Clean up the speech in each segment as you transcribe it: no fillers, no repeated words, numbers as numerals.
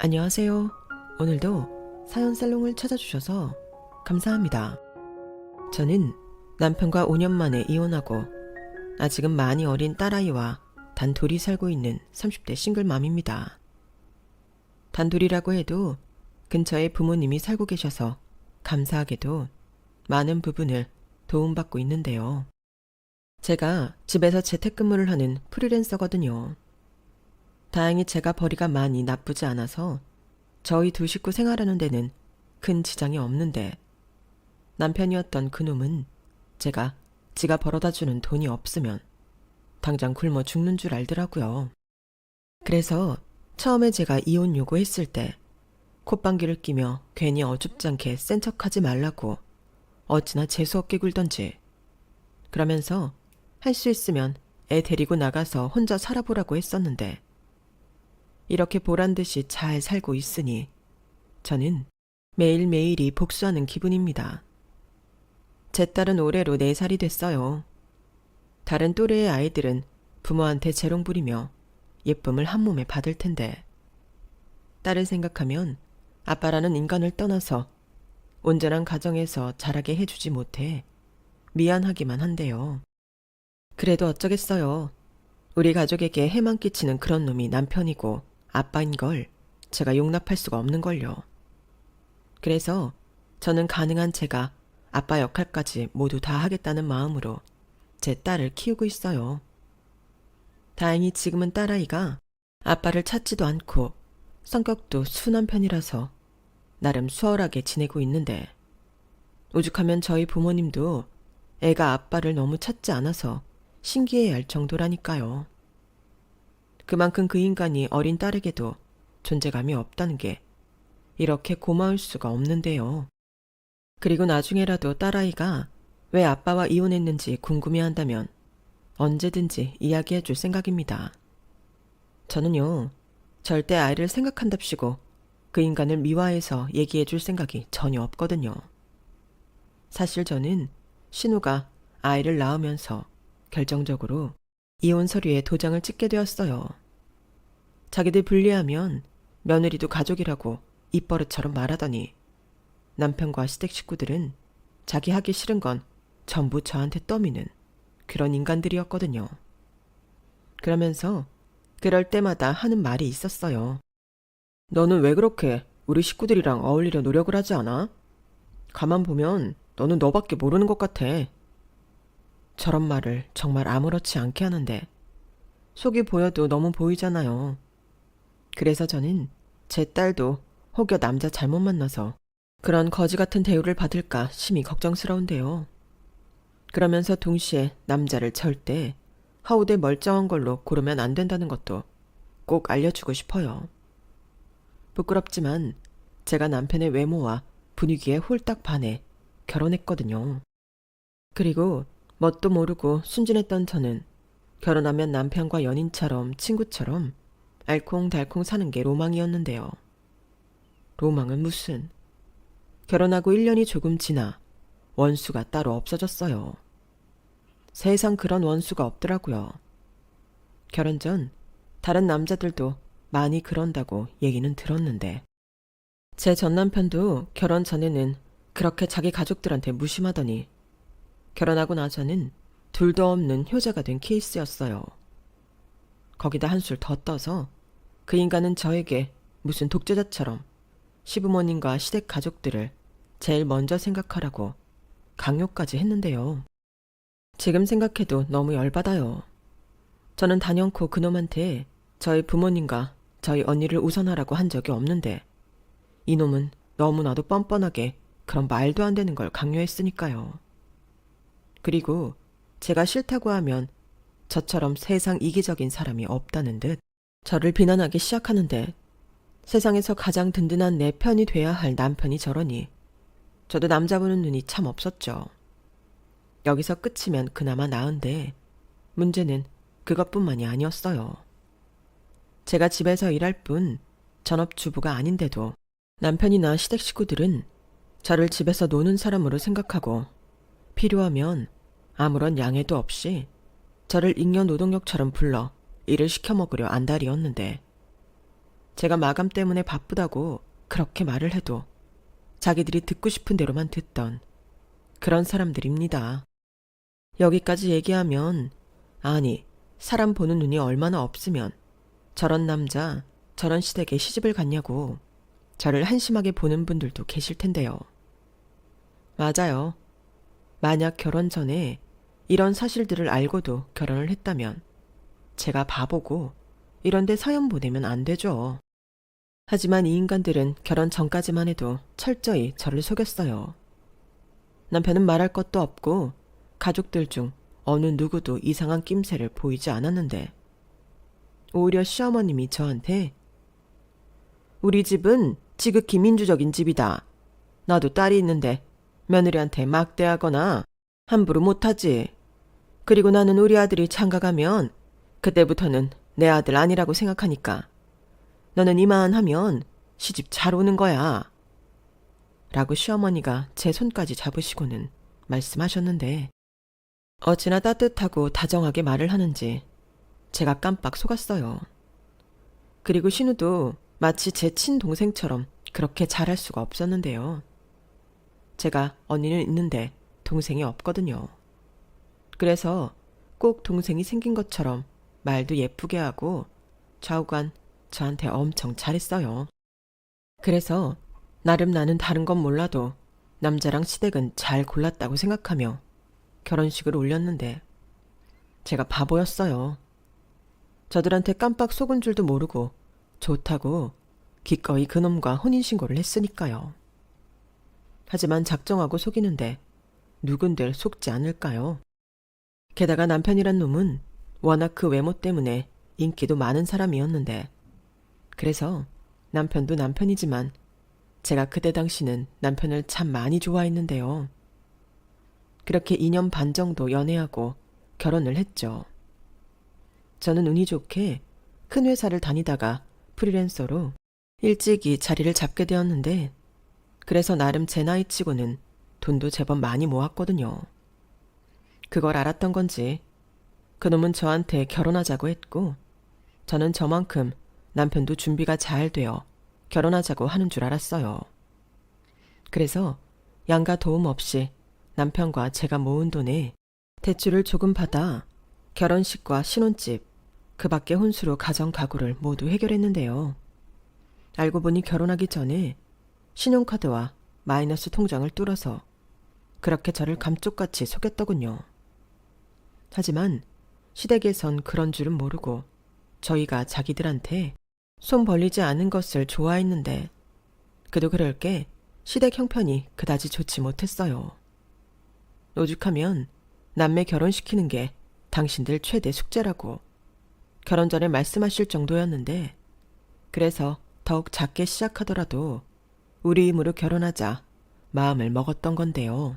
안녕하세요. 오늘도 사연 살롱을 찾아주셔서 감사합니다. 저는 남편과 5년 만에 이혼하고 아직은 많이 어린 딸아이와 단둘이 살고 있는 30대 싱글맘입니다. 단둘이라고 해도 근처에 부모님이 살고 계셔서 감사하게도 많은 부분을 도움받고 있는데요. 제가 집에서 재택근무를 하는 프리랜서거든요. 다행히 제가 벌이가 많이 나쁘지 않아서 저희 두 식구 생활하는 데는 큰 지장이 없는데 남편이었던 그놈은 제가 지가 벌어다 주는 돈이 없으면 당장 굶어 죽는 줄 알더라고요. 그래서 처음에 제가 이혼 요구했을 때 콧방귀를 끼며 괜히 어줍잖게 센 척하지 말라고 어찌나 재수없게 굴던지 그러면서 할 수 있으면 애 데리고 나가서 혼자 살아보라고 했었는데 이렇게 보란듯이 잘 살고 있으니 저는 매일매일이 복수하는 기분입니다. 제 딸은 올해로 4살이 됐어요. 다른 또래의 아이들은 부모한테 재롱 부리며 예쁨을 한 몸에 받을 텐데 딸을 생각하면 아빠라는 인간을 떠나서 온전한 가정에서 자라게 해주지 못해 미안하기만 한데요. 그래도 어쩌겠어요. 우리 가족에게 해만 끼치는 그런 놈이 남편이고 아빠인 걸 제가 용납할 수가 없는걸요. 그래서 저는 가능한 제가 아빠 역할까지 모두 다 하겠다는 마음으로 제 딸을 키우고 있어요. 다행히 지금은 딸아이가 아빠를 찾지도 않고 성격도 순한 편이라서 나름 수월하게 지내고 있는데 오죽하면 저희 부모님도 애가 아빠를 너무 찾지 않아서 신기해할 정도라니까요. 그만큼 그 인간이 어린 딸에게도 존재감이 없다는 게 이렇게 고마울 수가 없는데요. 그리고 나중에라도 딸아이가 왜 아빠와 이혼했는지 궁금해한다면 언제든지 이야기해 줄 생각입니다. 저는요, 절대 아이를 생각한답시고 그 인간을 미화해서 얘기해 줄 생각이 전혀 없거든요. 사실 저는 신우가 아이를 낳으면서 결정적으로 이혼 서류에 도장을 찍게 되었어요. 자기들 분리하면 며느리도 가족이라고 입버릇처럼 말하더니 남편과 시댁 식구들은 자기 하기 싫은 건 전부 저한테 떠미는 그런 인간들이었거든요. 그러면서 그럴 때마다 하는 말이 있었어요. 너는 왜 그렇게 우리 식구들이랑 어울리려 노력을 하지 않아? 가만 보면 너는 너밖에 모르는 것 같아. 저런 말을 정말 아무렇지 않게 하는데 속이 보여도 너무 보이잖아요. 그래서 저는 제 딸도 혹여 남자 잘못 만나서 그런 거지 같은 대우를 받을까 심히 걱정스러운데요. 그러면서 동시에 남자를 절대 하우대 멀쩡한 걸로 고르면 안 된다는 것도 꼭 알려주고 싶어요. 부끄럽지만 제가 남편의 외모와 분위기에 홀딱 반해 결혼했거든요. 그리고 뭣도 모르고 순진했던 저는 결혼하면 남편과 연인처럼 친구처럼 알콩달콩 사는 게 로망이었는데요. 로망은 무슨. 결혼하고 1년이 조금 지나 원수가 따로 없어졌어요. 세상 그런 원수가 없더라고요. 결혼 전 다른 남자들도 많이 그런다고 얘기는 들었는데 제 전 남편도 결혼 전에는 그렇게 자기 가족들한테 무심하더니 결혼하고 나서는 둘도 없는 효자가 된 케이스였어요. 거기다 한술 더 떠서 그 인간은 저에게 무슨 독재자처럼 시부모님과 시댁 가족들을 제일 먼저 생각하라고 강요까지 했는데요. 지금 생각해도 너무 열받아요. 저는 단연코 그놈한테 저희 부모님과 저희 언니를 우선하라고 한 적이 없는데 이놈은 너무나도 뻔뻔하게 그런 말도 안 되는 걸 강요했으니까요. 그리고 제가 싫다고 하면 저처럼 세상 이기적인 사람이 없다는 듯 저를 비난하기 시작하는데 세상에서 가장 든든한 내 편이 돼야 할 남편이 저러니 저도 남자 보는 눈이 참 없었죠. 여기서 끝이면 그나마 나은데 문제는 그것뿐만이 아니었어요. 제가 집에서 일할 뿐 전업주부가 아닌데도 남편이나 시댁 식구들은 저를 집에서 노는 사람으로 생각하고 필요하면 아무런 양해도 없이 저를 잉여 노동력처럼 불러 일을 시켜먹으려 안달이었는데 제가 마감 때문에 바쁘다고 그렇게 말을 해도 자기들이 듣고 싶은 대로만 듣던 그런 사람들입니다. 여기까지 얘기하면 아니 사람 보는 눈이 얼마나 없으면 저런 남자 저런 시댁에 시집을 갔냐고 저를 한심하게 보는 분들도 계실 텐데요. 맞아요. 만약 결혼 전에 이런 사실들을 알고도 결혼을 했다면 제가 바보고 이런데 사연 보내면 안 되죠. 하지만 이 인간들은 결혼 전까지만 해도 철저히 저를 속였어요. 남편은 말할 것도 없고 가족들 중 어느 누구도 이상한 낌새를 보이지 않았는데 오히려 시어머님이 저한테 우리 집은 지극히 민주적인 집이다. 나도 딸이 있는데 며느리한테 막대하거나 함부로 못하지. 그리고 나는 우리 아들이 장가가면 그때부터는 내 아들 아니라고 생각하니까 너는 이만하면 시집 잘 오는 거야. 라고 시어머니가 제 손까지 잡으시고는 말씀하셨는데 어찌나 따뜻하고 다정하게 말을 하는지 제가 깜빡 속았어요. 그리고 신우도 마치 제 친동생처럼 그렇게 잘할 수가 없었는데요. 제가 언니는 있는데 동생이 없거든요. 그래서 꼭 동생이 생긴 것처럼 말도 예쁘게 하고 좌우간 저한테 엄청 잘했어요. 그래서 나름 나는 다른 건 몰라도 남자랑 시댁은 잘 골랐다고 생각하며 결혼식을 올렸는데 제가 바보였어요. 저들한테 깜빡 속은 줄도 모르고 좋다고 기꺼이 그놈과 혼인신고를 했으니까요. 하지만 작정하고 속이는데 누군들 속지 않을까요? 게다가 남편이란 놈은 워낙 그 외모 때문에 인기도 많은 사람이었는데 그래서 남편도 남편이지만 제가 그때 당시는 남편을 참 많이 좋아했는데요. 그렇게 2년 반 정도 연애하고 결혼을 했죠. 저는 운이 좋게 큰 회사를 다니다가 프리랜서로 일찍이 자리를 잡게 되었는데 그래서 나름 제 나이치고는 돈도 제법 많이 모았거든요. 그걸 알았던 건지 그놈은 저한테 결혼하자고 했고 저는 저만큼 남편도 준비가 잘 되어 결혼하자고 하는 줄 알았어요. 그래서 양가 도움 없이 남편과 제가 모은 돈에 대출을 조금 받아 결혼식과 신혼집, 그 밖에 혼수로 가정 가구를 모두 해결했는데요. 알고 보니 결혼하기 전에 신용카드와 마이너스 통장을 뚫어서 그렇게 저를 감쪽같이 속였더군요. 하지만 시댁에선 그런 줄은 모르고 저희가 자기들한테 손 벌리지 않은 것을 좋아했는데 그도 그럴 게 시댁 형편이 그다지 좋지 못했어요. 오죽하면 남매 결혼시키는 게 당신들 최대 숙제라고 결혼 전에 말씀하실 정도였는데 그래서 더욱 작게 시작하더라도 우리 힘으로 결혼하자 마음을 먹었던 건데요.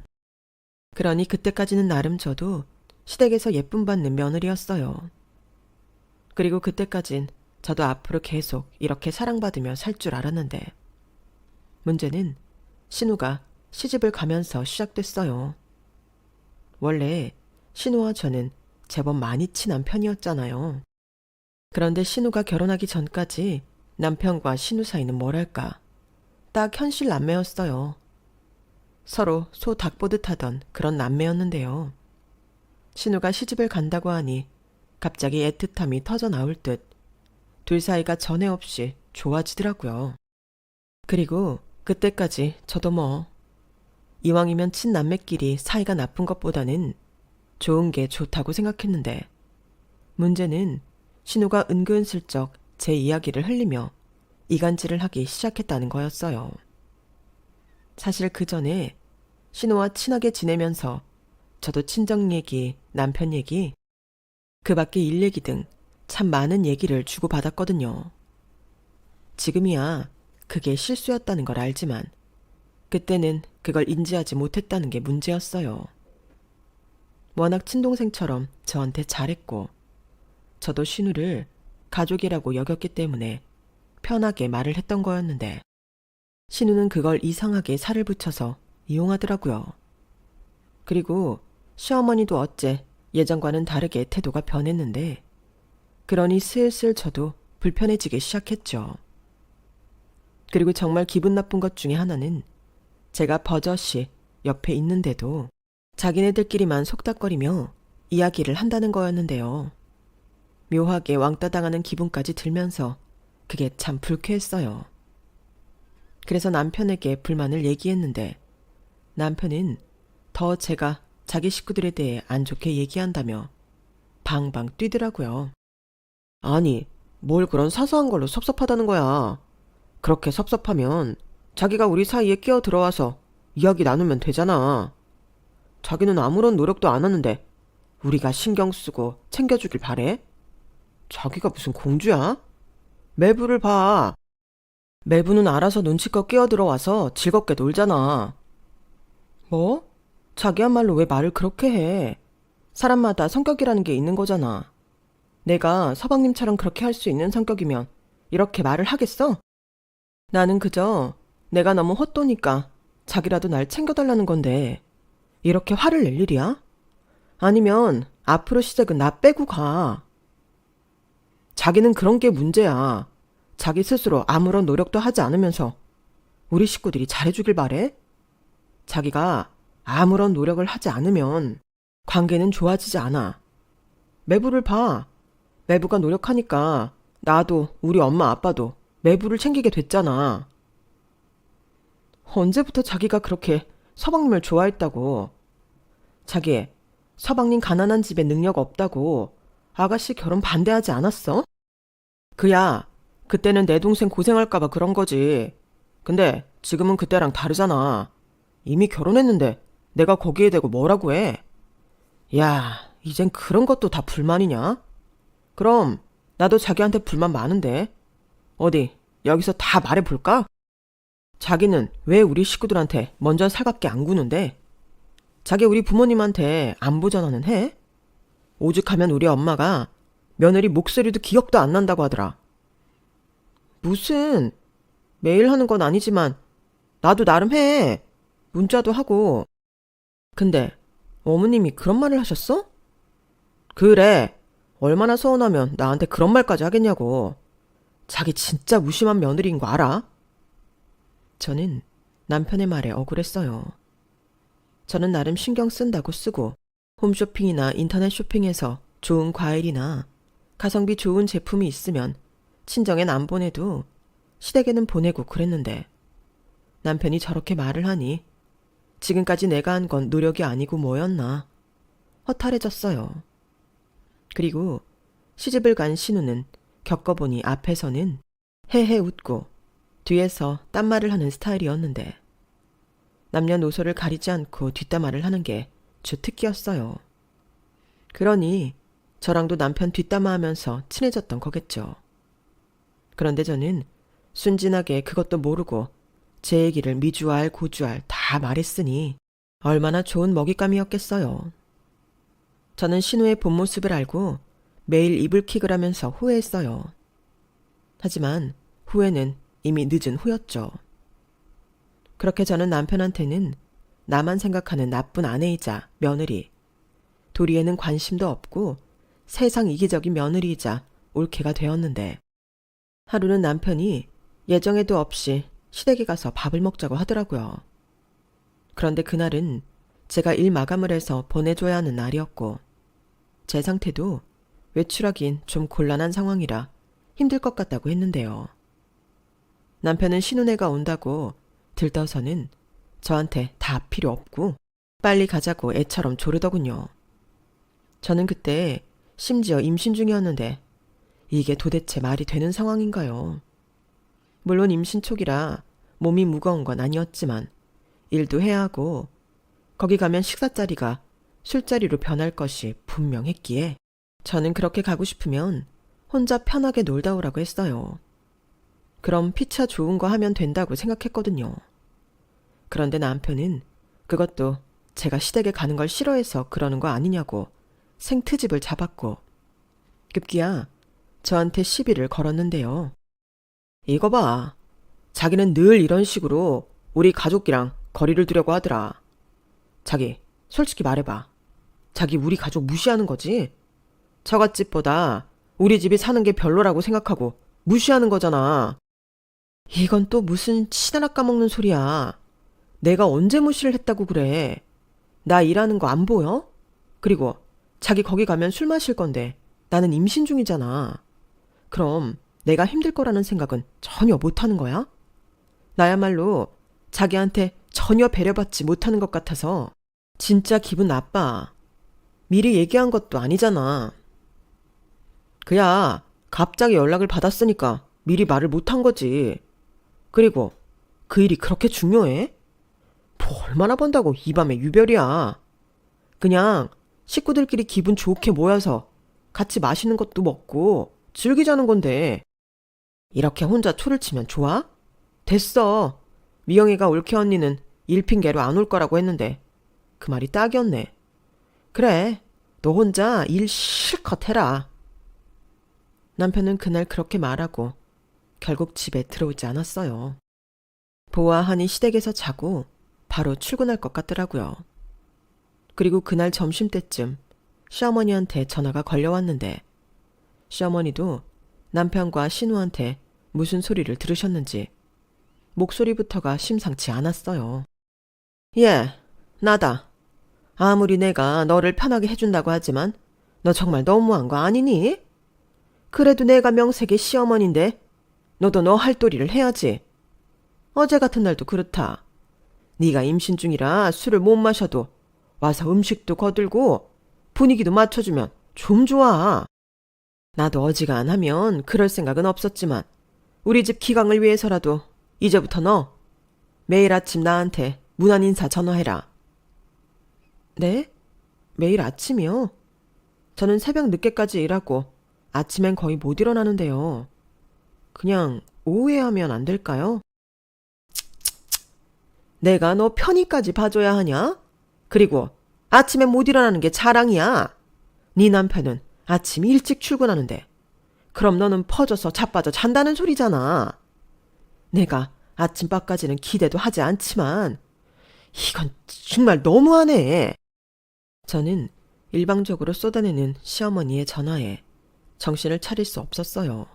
그러니 그때까지는 나름 저도 시댁에서 예쁨 받는 며느리였어요. 그리고 그때까진 저도 앞으로 계속 이렇게 사랑받으며 살 줄 알았는데 문제는 신우가 시집을 가면서 시작됐어요. 원래 신우와 저는 제법 많이 친한 편이었잖아요. 그런데 신우가 결혼하기 전까지 남편과 신우 사이는 뭐랄까 딱 현실 남매였어요. 서로 소 닭 보듯 하던 그런 남매였는데요. 신우가 시집을 간다고 하니 갑자기 애틋함이 터져 나올 듯 둘 사이가 전에 없이 좋아지더라고요. 그리고 그때까지 저도 뭐 이왕이면 친남매끼리 사이가 나쁜 것보다는 좋은 게 좋다고 생각했는데 문제는 신우가 은근슬쩍 제 이야기를 흘리며 이간질을 하기 시작했다는 거였어요. 사실 그 전에 신우와 친하게 지내면서 저도 친정 얘기, 남편 얘기, 그 밖에 일 얘기 등 참 많은 얘기를 주고받았거든요. 지금이야 그게 실수였다는 걸 알지만 그때는 그걸 인지하지 못했다는 게 문제였어요. 워낙 친동생처럼 저한테 잘했고 저도 신우를 가족이라고 여겼기 때문에 편하게 말을 했던 거였는데 신우는 그걸 이상하게 살을 붙여서 이용하더라고요. 그리고 시어머니도 어째 예전과는 다르게 태도가 변했는데 그러니 슬슬 저도 불편해지기 시작했죠. 그리고 정말 기분 나쁜 것 중에 하나는 제가 버젓이 옆에 있는데도 자기네들끼리만 속닥거리며 이야기를 한다는 거였는데요. 묘하게 왕따 당하는 기분까지 들면서 그게 참 불쾌했어요. 그래서 남편에게 불만을 얘기했는데 남편은 더 제가 자기 식구들에 대해 안 좋게 얘기한다며 방방 뛰더라고요. 아니, 뭘 그런 사소한 걸로 섭섭하다는 거야. 그렇게 섭섭하면 자기가 우리 사이에 끼어 들어와서 이야기 나누면 되잖아. 자기는 아무런 노력도 안 하는데 우리가 신경 쓰고 챙겨주길 바래? 자기가 무슨 공주야? 매부를 봐. 매부는 알아서 눈치껏 끼어 들어와서 즐겁게 놀잖아. 뭐? 자기야말로 왜 말을 그렇게 해? 사람마다 성격이라는 게 있는 거잖아. 내가 서방님처럼 그렇게 할 수 있는 성격이면 이렇게 말을 하겠어? 나는 그저 내가 너무 헛도니까 자기라도 날 챙겨달라는 건데 이렇게 화를 낼 일이야? 아니면 앞으로 시작은 나 빼고 가. 자기는 그런 게 문제야. 자기 스스로 아무런 노력도 하지 않으면서 우리 식구들이 잘해주길 바래? 자기가 아무런 노력을 하지 않으면 관계는 좋아지지 않아. 매부를 봐. 매부가 노력하니까 나도 우리 엄마 아빠도 매부를 챙기게 됐잖아. 언제부터 자기가 그렇게 서방님을 좋아했다고. 자기, 서방님 가난한 집에 능력 없다고 아가씨 결혼 반대하지 않았어? 그야, 그때는 내 동생 고생할까봐 그런 거지. 근데 지금은 그때랑 다르잖아. 이미 결혼했는데 내가 거기에 대고 뭐라고 해? 야, 이젠 그런 것도 다 불만이냐? 그럼 나도 자기한테 불만 많은데. 어디 여기서 다 말해볼까? 자기는 왜 우리 식구들한테 먼저 살갑게 안 구는데? 자기 우리 부모님한테 안부 전화는 해? 오죽하면 우리 엄마가 며느리 목소리도 기억도 안 난다고 하더라. 무슨, 매일 하는 건 아니지만 나도 나름 해. 문자도 하고. 근데 어머님이 그런 말을 하셨어? 그래. 얼마나 서운하면 나한테 그런 말까지 하겠냐고. 자기 진짜 무심한 며느리인 거 알아? 저는 남편의 말에 억울했어요. 저는 나름 신경 쓴다고 쓰고 홈쇼핑이나 인터넷 쇼핑에서 좋은 과일이나 가성비 좋은 제품이 있으면 친정엔 안 보내도 시댁에는 보내고 그랬는데 남편이 저렇게 말을 하니 지금까지 내가 한 건 노력이 아니고 뭐였나 허탈해졌어요. 그리고 시집을 간 신우는 겪어보니 앞에서는 헤헤 웃고 뒤에서 딴말을 하는 스타일이었는데 남녀노소를 가리지 않고 뒷담화를 하는 게 주 특기였어요. 그러니 저랑도 남편 뒷담화하면서 친해졌던 거겠죠. 그런데 저는 순진하게 그것도 모르고 제 얘기를 미주알 고주알 다 말했으니 얼마나 좋은 먹잇감이었겠어요. 저는 신우의 본 모습을 알고 매일 이불킥을 하면서 후회했어요. 하지만 후회는 이미 늦은 후였죠. 그렇게 저는 남편한테는 나만 생각하는 나쁜 아내이자 며느리, 도리에는 관심도 없고 세상 이기적인 며느리이자 올케가 되었는데 하루는 남편이 예정에도 없이 시댁에 가서 밥을 먹자고 하더라고요. 그런데 그날은 제가 일 마감을 해서 보내줘야 하는 날이었고 제 상태도 외출하긴 좀 곤란한 상황이라 힘들 것 같다고 했는데요. 남편은 신혼애가 온다고 들떠서는 저한테 다 필요 없고 빨리 가자고 애처럼 조르더군요. 저는 그때 심지어 임신 중이었는데 이게 도대체 말이 되는 상황인가요? 물론 임신 초기라 몸이 무거운 건 아니었지만 일도 해야 하고 거기 가면 식사자리가 술자리로 변할 것이 분명했기에 저는 그렇게 가고 싶으면 혼자 편하게 놀다 오라고 했어요. 그럼 피차 좋은 거 하면 된다고 생각했거든요. 그런데 남편은 그것도 제가 시댁에 가는 걸 싫어해서 그러는 거 아니냐고 생트집을 잡았고 급기야 저한테 시비를 걸었는데요. 이거 봐. 자기는 늘 이런 식으로 우리 가족이랑 거리를 두려고 하더라. 자기 솔직히 말해봐. 자기 우리 가족 무시하는 거지? 처갓집보다 우리 집이 사는 게 별로라고 생각하고 무시하는 거잖아. 이건 또 무슨 치나라 까먹는 소리야. 내가 언제 무시를 했다고 그래. 나 일하는 거 안 보여? 그리고 자기 거기 가면 술 마실 건데 나는 임신 중이잖아. 그럼 내가 힘들 거라는 생각은 전혀 못하는 거야? 나야말로 자기한테 전혀 배려받지 못하는 것 같아서 진짜 기분 나빠. 미리 얘기한 것도 아니잖아. 그야 갑자기 연락을 받았으니까 미리 말을 못한 거지. 그리고 그 일이 그렇게 중요해? 뭐 얼마나 번다고 이 밤에 유별이야. 그냥 식구들끼리 기분 좋게 모여서 같이 맛있는 것도 먹고 즐기자는 건데 이렇게 혼자 초를 치면 좋아? 됐어. 미영이가 올케 언니는 일 핑계로 안 올 거라고 했는데 그 말이 딱이었네. 그래, 너 혼자 일 실컷 해라. 남편은 그날 그렇게 말하고 결국 집에 들어오지 않았어요. 보아하니 시댁에서 자고 바로 출근할 것 같더라고요. 그리고 그날 점심때쯤 시어머니한테 전화가 걸려왔는데 시어머니도 남편과 신우한테 무슨 소리를 들으셨는지 목소리부터가 심상치 않았어요. 예, 나다. 아무리 내가 너를 편하게 해준다고 하지만 너 정말 너무한 거 아니니? 그래도 내가 명색의 시어머니인데 너도 너 할 도리를 해야지. 어제 같은 날도 그렇다. 네가 임신 중이라 술을 못 마셔도 와서 음식도 거들고 분위기도 맞춰주면 좀 좋아. 나도 어지간하면 그럴 생각은 없었지만 우리 집 기강을 위해서라도 이제부터 너 매일 아침 나한테 문안 인사 전화해라. 네? 매일 아침이요? 저는 새벽 늦게까지 일하고 아침엔 거의 못 일어나는데요. 그냥 오후에 하면 안 될까요? 내가 너 편의까지 봐줘야 하냐? 그리고 아침에 못 일어나는 게 자랑이야. 네 남편은 아침 일찍 출근하는데 그럼 너는 퍼져서 자빠져 잔다는 소리잖아. 내가 아침밥까지는 기대도 하지 않지만 이건 정말 너무하네. 저는 일방적으로 쏟아내는 시어머니의 전화에 정신을 차릴 수 없었어요.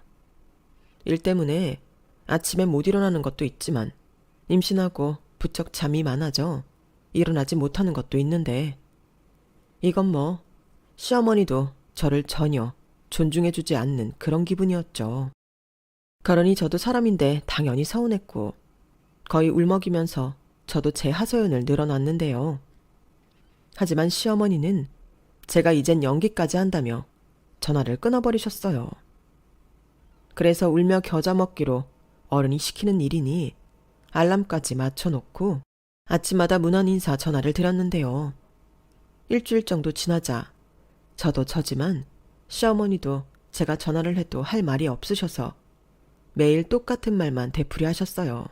일 때문에 아침에 못 일어나는 것도 있지만 임신하고 부쩍 잠이 많아져 일어나지 못하는 것도 있는데 이건 뭐 시어머니도 저를 전혀 존중해주지 않는 그런 기분이었죠. 그러니 저도 사람인데 당연히 서운했고 거의 울먹이면서 저도 제 하소연을 늘어놨는데요. 하지만 시어머니는 제가 이젠 연기까지 한다며 전화를 끊어버리셨어요. 그래서 울며 겨자 먹기로 어른이 시키는 일이니 알람까지 맞춰놓고 아침마다 문안 인사 전화를 드렸는데요. 일주일 정도 지나자 저도 저지만 시어머니도 제가 전화를 해도 할 말이 없으셔서 매일 똑같은 말만 되풀이하셨어요.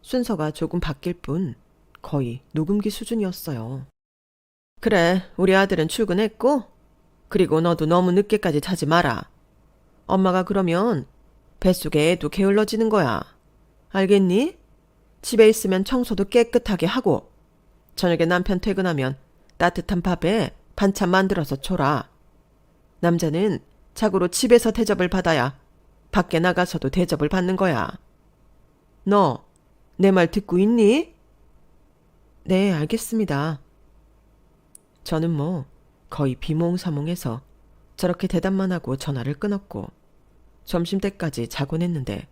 순서가 조금 바뀔 뿐 거의 녹음기 수준이었어요. 그래, 우리 아들은 출근했고 그리고 너도 너무 늦게까지 자지 마라. 엄마가 그러면 뱃속에 애도 게을러지는 거야. 알겠니? 집에 있으면 청소도 깨끗하게 하고 저녁에 남편 퇴근하면 따뜻한 밥에 반찬 만들어서 줘라. 남자는 자고로 집에서 대접을 받아야 밖에 나가서도 대접을 받는 거야. 너 내 말 듣고 있니? 네, 알겠습니다. 저는 뭐 거의 비몽사몽해서 저렇게 대답만 하고 전화를 끊었고 점심때까지 자곤 했는데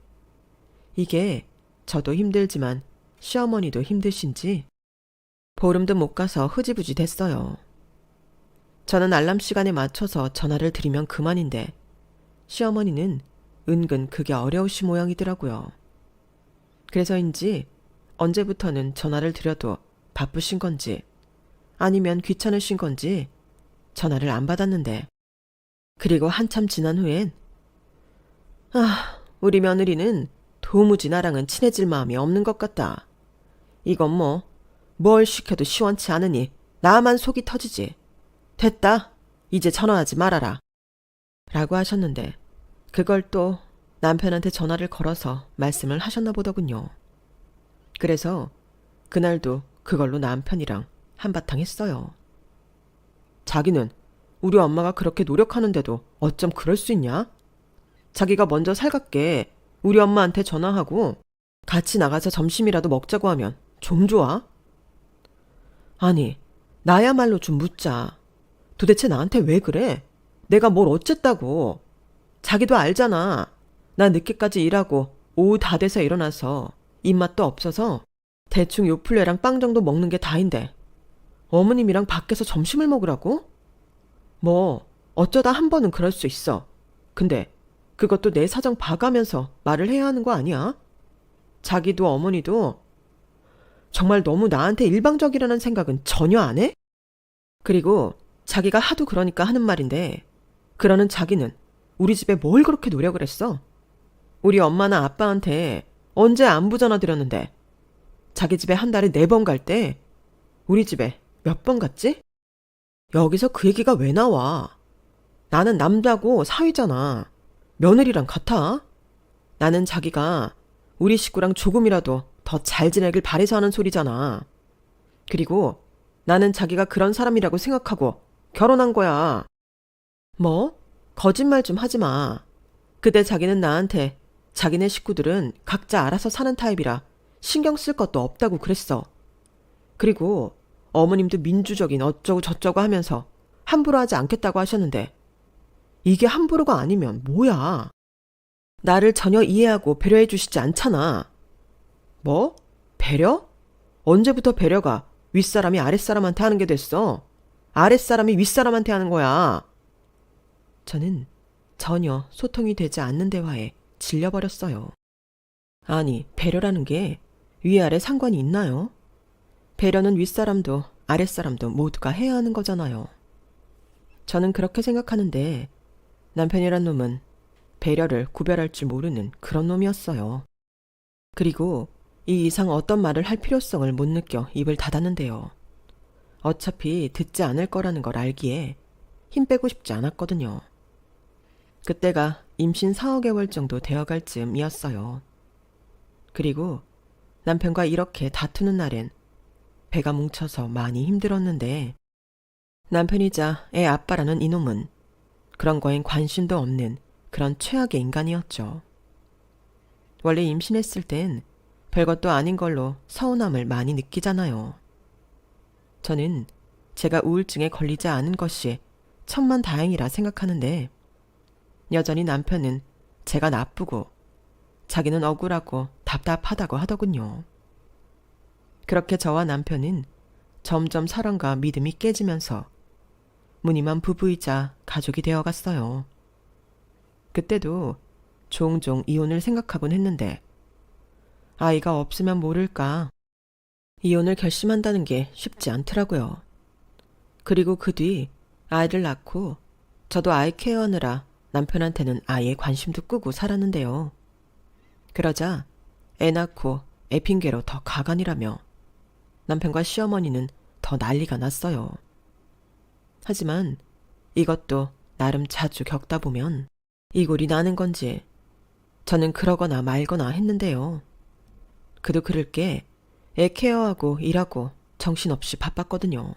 이게 저도 힘들지만 시어머니도 힘드신지 보름도 못 가서 흐지부지 됐어요. 저는 알람 시간에 맞춰서 전화를 드리면 그만인데 시어머니는 은근 그게 어려우신 모양이더라고요. 그래서인지 언제부터는 전화를 드려도 바쁘신 건지 아니면 귀찮으신 건지 전화를 안 받았는데 그리고 한참 지난 후엔 우리 며느리는 도무지 나랑은 친해질 마음이 없는 것 같다. 이건 뭘 시켜도 시원치 않으니 나만 속이 터지지. 됐다. 이제 전화하지 말아라. 라고 하셨는데 그걸 또 남편한테 전화를 걸어서 말씀을 하셨나 보더군요. 그래서 그날도 그걸로 남편이랑 한바탕 했어요. 자기는 우리 엄마가 그렇게 노력하는데도 어쩜 그럴 수 있냐? 자기가 먼저 살갑게 우리 엄마한테 전화하고 같이 나가서 점심이라도 먹자고 하면 좀 좋아? 아니, 나야말로 좀 묻자. 도대체 나한테 왜 그래? 내가 뭘 어쨌다고. 자기도 알잖아. 나 늦게까지 일하고 오후 다 돼서 일어나서 입맛도 없어서 대충 요플레랑 빵 정도 먹는 게 다인데 어머님이랑 밖에서 점심을 먹으라고? 뭐 어쩌다 한 번은 그럴 수 있어. 근데 그것도 내 사정 봐가면서 말을 해야 하는 거 아니야? 자기도 어머니도 정말 너무 나한테 일방적이라는 생각은 전혀 안 해? 그리고 자기가 하도 그러니까 하는 말인데 그러는 자기는 우리 집에 뭘 그렇게 노력을 했어? 우리 엄마나 아빠한테 언제 안부 전화 드렸는데 자기 집에 한 달에 4번 갈 때 우리 집에 몇 번 갔지? 여기서 그 얘기가 왜 나와? 나는 남자고 사위잖아. 며느리랑 같아? 나는 자기가 우리 식구랑 조금이라도 더 잘 지내길 바래서 하는 소리잖아. 그리고 나는 자기가 그런 사람이라고 생각하고 결혼한 거야. 뭐? 거짓말 좀 하지 마. 그때 자기는 나한테 자기네 식구들은 각자 알아서 사는 타입이라 신경 쓸 것도 없다고 그랬어. 그리고 어머님도 민주적인 어쩌고 저쩌고 하면서 함부로 하지 않겠다고 하셨는데 이게 함부로가 아니면 뭐야? 나를 전혀 이해하고 배려해 주시지 않잖아. 뭐? 배려? 언제부터 배려가 윗사람이 아랫사람한테 하는 게 됐어? 아랫사람이 윗사람한테 하는 거야. 저는 전혀 소통이 되지 않는 대화에 질려버렸어요. 아니, 배려라는 게 위아래 상관이 있나요? 배려는 윗사람도 아랫사람도 모두가 해야 하는 거잖아요. 저는 그렇게 생각하는데 남편이란 놈은 배려를 구별할 줄 모르는 그런 놈이었어요. 그리고 이 이상 어떤 말을 할 필요성을 못 느껴 입을 닫았는데요. 어차피 듣지 않을 거라는 걸 알기에 힘 빼고 싶지 않았거든요. 그때가 임신 4~5개월 정도 되어갈 즈음이었어요. 그리고 남편과 이렇게 다투는 날엔 배가 뭉쳐서 많이 힘들었는데 남편이자 애 아빠라는 이놈은 그런 거엔 관심도 없는 그런 최악의 인간이었죠. 원래 임신했을 땐 별것도 아닌 걸로 서운함을 많이 느끼잖아요. 저는 제가 우울증에 걸리지 않은 것이 천만다행이라 생각하는데 여전히 남편은 제가 나쁘고 자기는 억울하고 답답하다고 하더군요. 그렇게 저와 남편은 점점 사랑과 믿음이 깨지면서 무늬만 부부이자 가족이 되어갔어요. 그때도 종종 이혼을 생각하곤 했는데 아이가 없으면 모를까 이혼을 결심한다는 게 쉽지 않더라고요. 그리고 그 뒤 아이를 낳고 저도 아이 케어하느라 남편한테는 아예 관심도 끄고 살았는데요. 그러자 애 낳고 애 핑계로 더 가관이라며 남편과 시어머니는 더 난리가 났어요. 하지만 이것도 나름 자주 겪다 보면 이 꼴이 나는 건지 저는 그러거나 말거나 했는데요. 그도 그럴 게 애 케어하고 일하고 정신없이 바빴거든요.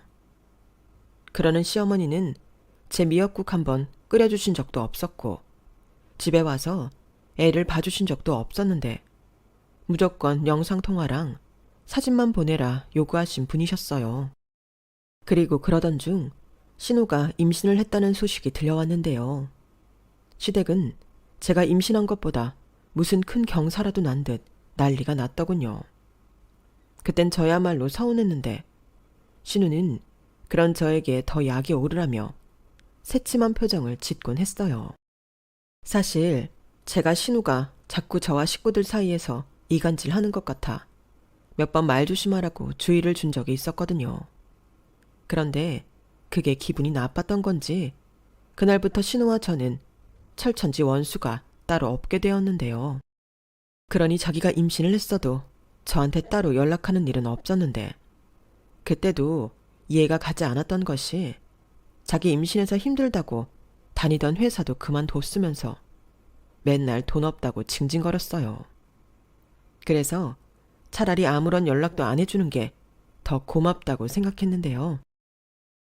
그러는 시어머니는 제 미역국 한번 끓여주신 적도 없었고 집에 와서 애를 봐주신 적도 없었는데 무조건 영상통화랑 사진만 보내라 요구하신 분이셨어요. 그리고 그러던 중 신우가 임신을 했다는 소식이 들려왔는데요. 시댁은 제가 임신한 것보다 무슨 큰 경사라도 난 듯 난리가 났더군요. 그땐 저야말로 서운했는데 신우는 그런 저에게 더 약이 오르라며 새침한 표정을 짓곤 했어요. 사실 제가 신우가 자꾸 저와 식구들 사이에서 이간질하는 것 같아 몇 번 말 조심하라고 주의를 준 적이 있었거든요. 그런데 그게 기분이 나빴던 건지 그날부터 신우와 저는 철천지 원수가 따로 없게 되었는데요. 그러니 자기가 임신을 했어도 저한테 따로 연락하는 일은 없었는데 그때도 이해가 가지 않았던 것이 자기 임신해서 힘들다고 다니던 회사도 그만뒀으면서 맨날 돈 없다고 징징거렸어요. 그래서 차라리 아무런 연락도 안 해주는 게 더 고맙다고 생각했는데요.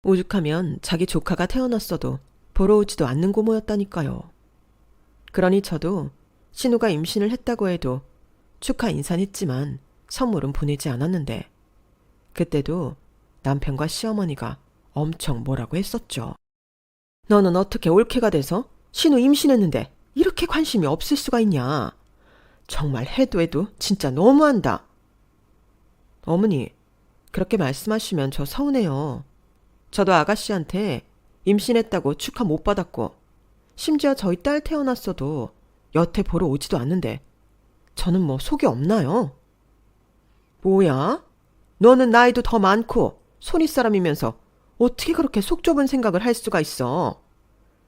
오죽하면 자기 조카가 태어났어도 보러 오지도 않는 고모였다니까요. 그러니 저도 신우가 임신을 했다고 해도 축하 인사는 했지만 선물은 보내지 않았는데 그때도 남편과 시어머니가 엄청 뭐라고 했었죠. 너는 어떻게 올케가 돼서 신우 임신했는데 이렇게 관심이 없을 수가 있냐. 정말 해도 해도 진짜 너무한다. 어머니, 그렇게 말씀하시면 저 서운해요. 저도 아가씨한테 임신했다고 축하 못 받았고 심지어 저희 딸 태어났어도 여태 보러 오지도 않는데 저는 뭐 속이 없나요? 뭐야? 너는 나이도 더 많고 손윗사람이면서 어떻게 그렇게 속 좁은 생각을 할 수가 있어?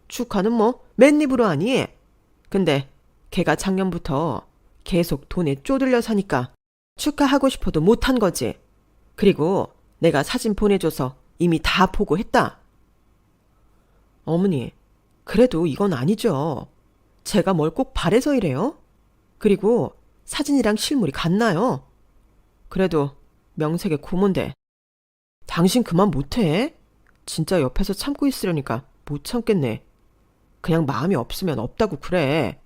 축하는 뭐 맨입으로 하니? 근데 걔가 작년부터 계속 돈에 쪼들려 사니까 축하하고 싶어도 못한 거지. 그리고 내가 사진 보내줘서 이미 다 보고 했다. 어머니, 그래도 이건 아니죠. 제가 뭘 꼭 바래서 이래요? 그리고 사진이랑 실물이 같나요? 그래도 명색의 고모인데. 당신 그만 못해? 진짜 옆에서 참고 있으려니까 못 참겠네. 그냥 마음이 없으면 없다고 그래.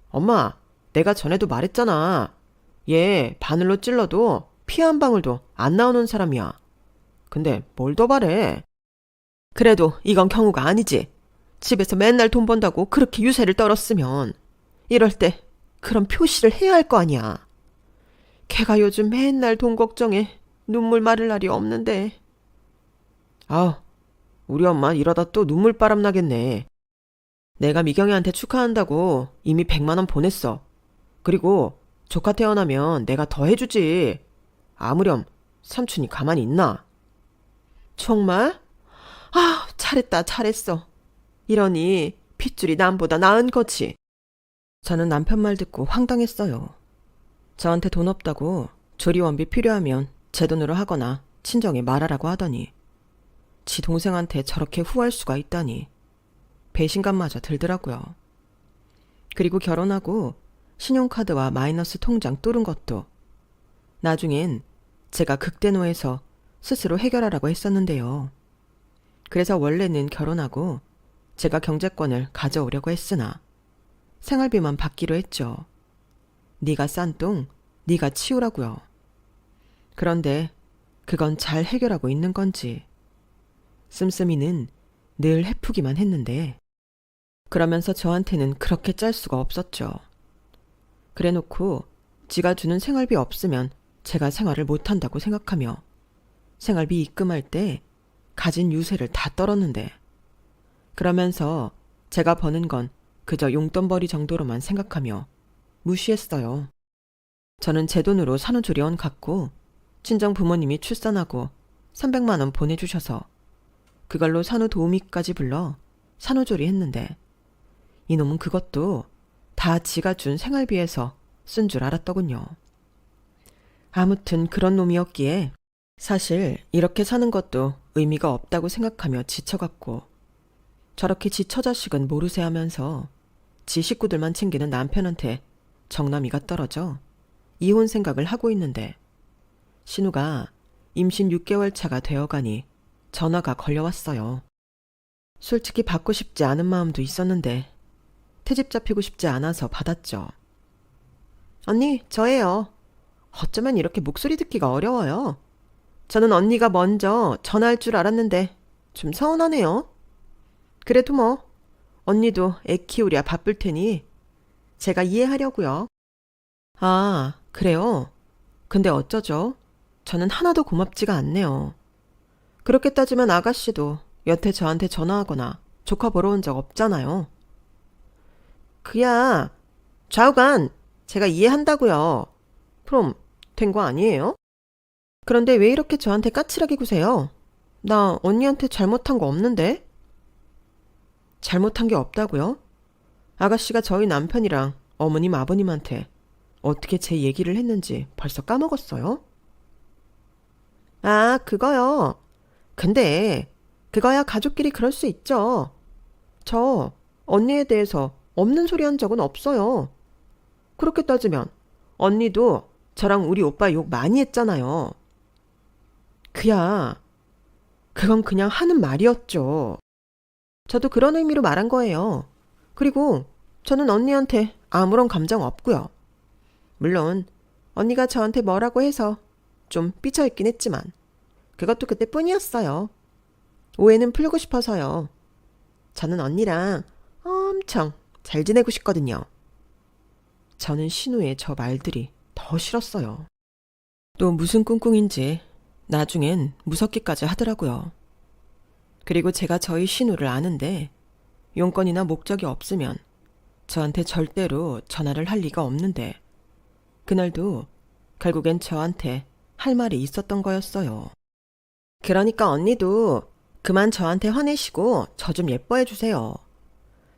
엄마, 내가 전에도 말했잖아. 얘 바늘로 찔러도 피 한 방울도 안 나오는 사람이야. 근데 뭘 더 바래? 그래도 이건 경우가 아니지. 집에서 맨날 돈 번다고 그렇게 유세를 떨었으면 이럴 때 그런 표시를 해야 할 거 아니야. 걔가 요즘 맨날 돈 걱정에 눈물 마를 날이 없는데. 아우, 우리 엄마 이러다 또 눈물바람 나겠네. 내가 미경이한테 축하한다고 이미 100만 원 보냈어. 그리고 조카 태어나면 내가 더 해주지. 아무렴 삼촌이 가만히 있나? 정말? 아, 잘했다 잘했어. 이러니 핏줄이 남보다 나은 거지. 저는 남편 말 듣고 황당했어요. 저한테 돈 없다고 조리원비 필요하면 제 돈으로 하거나 친정에 말하라고 하더니 지 동생한테 저렇게 후할 수가 있다니 배신감마저 들더라고요. 그리고 결혼하고 신용카드와 마이너스 통장 뚫은 것도 나중엔 제가 극대노해서 스스로 해결하라고 했었는데요. 그래서 원래는 결혼하고 제가 경제권을 가져오려고 했으나 생활비만 받기로 했죠. 네가 싼 똥, 네가 치우라고요. 그런데 그건 잘 해결하고 있는 건지 씀씀이는 늘 해프기만 했는데 그러면서 저한테는 그렇게 짤 수가 없었죠. 그래놓고 지가 주는 생활비 없으면 제가 생활을 못한다고 생각하며 생활비 입금할 때 가진 유세를 다 떨었는데 그러면서 제가 버는 건 그저 용돈벌이 정도로만 생각하며 무시했어요. 저는 제 돈으로 산후조리원 갔고 친정 부모님이 출산하고 300만 원 보내주셔서 그걸로 산후도우미까지 불러 산후조리 했는데 이놈은 그것도 다 지가 준 생활비에서 쓴 줄 알았더군요. 아무튼 그런 놈이었기에 사실 이렇게 사는 것도 의미가 없다고 생각하며 지쳐갔고 저렇게 지 처자식은 모르쇠 하면서 지 식구들만 챙기는 남편한테 정남이가 떨어져 이혼 생각을 하고 있는데 신우가 임신 6개월 차가 되어가니 전화가 걸려왔어요. 솔직히 받고 싶지 않은 마음도 있었는데 트집 잡히고 싶지 않아서 받았죠. 언니, 저예요. 어쩌면 이렇게 목소리 듣기가 어려워요. 저는 언니가 먼저 전화할 줄 알았는데 좀 서운하네요. 그래도 뭐 언니도 애 키우랴 바쁠 테니 제가 이해하려고요. 아, 그래요? 근데 어쩌죠? 저는 하나도 고맙지가 않네요. 그렇게 따지면 아가씨도 여태 저한테 전화하거나 조카 보러 온 적 없잖아요. 그야 좌우간 제가 이해한다고요. 그럼 된 거 아니에요? 그런데 왜 이렇게 저한테 까칠하게 구세요? 나 언니한테 잘못한 거 없는데? 잘못한 게 없다고요? 아가씨가 저희 남편이랑 어머님 아버님한테 어떻게 제 얘기를 했는지 벌써 까먹었어요? 아, 그거요. 근데 그거야 가족끼리 그럴 수 있죠. 저 언니에 대해서 없는 소리 한 적은 없어요. 그렇게 따지면 언니도 저랑 우리 오빠 욕 많이 했잖아요. 그야, 그건 그냥 하는 말이었죠. 저도 그런 의미로 말한 거예요. 그리고 저는 언니한테 아무런 감정 없고요. 물론 언니가 저한테 뭐라고 해서 좀 삐쳐있긴 했지만 그것도 그때뿐이었어요. 오해는 풀고 싶어서요. 저는 언니랑 엄청 잘 지내고 싶거든요. 저는 신우의 저 말들이 더 싫었어요. 또 무슨 꿍꿍인지 나중엔 무섭기까지 하더라고요. 그리고 제가 저희 신우를 아는데 용건이나 목적이 없으면 저한테 절대로 전화를 할 리가 없는데 그날도 결국엔 저한테 할 말이 있었던 거였어요. 그러니까 언니도 그만 저한테 화내시고 저 좀 예뻐해 주세요.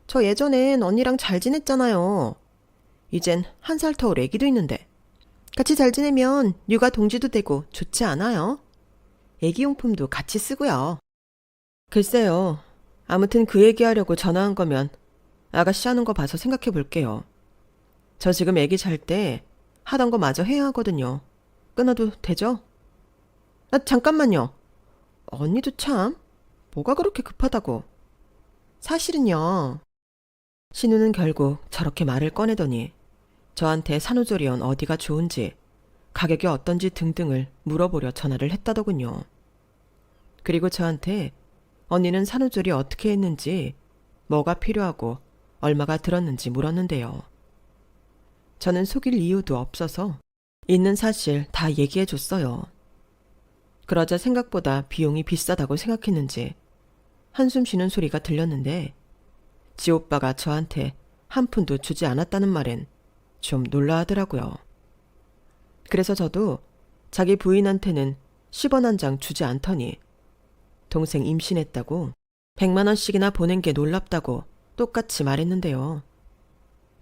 저 예전엔 언니랑 잘 지냈잖아요. 이젠 1살 터울 애기도 있는데 같이 잘 지내면 육아 동지도 되고 좋지 않아요? 애기용품도 같이 쓰고요. 글쎄요. 아무튼 그 얘기하려고 전화한 거면 아가씨 하는 거 봐서 생각해 볼게요. 저 지금 애기 잘 때 하던 거 마저 해야 하거든요. 끊어도 되죠? 잠깐만요. 언니도 참 뭐가 그렇게 급하다고. 사실은요. 신우는 결국 저렇게 말을 꺼내더니 저한테 산후조리원 어디가 좋은지 가격이 어떤지 등등을 물어보려 전화를 했다더군요. 그리고 저한테 언니는 산후조리 어떻게 했는지 뭐가 필요하고 얼마가 들었는지 물었는데요. 저는 속일 이유도 없어서 있는 사실 다 얘기해 줬어요. 그러자 생각보다 비용이 비싸다고 생각했는지 한숨 쉬는 소리가 들렸는데 지 오빠가 저한테 한 푼도 주지 않았다는 말엔 좀 놀라하더라고요. 그래서 저도 자기 부인한테는 10원 한 장 주지 않더니 동생 임신했다고 100만 원씩이나 보낸 게 놀랍다고 똑같이 말했는데요.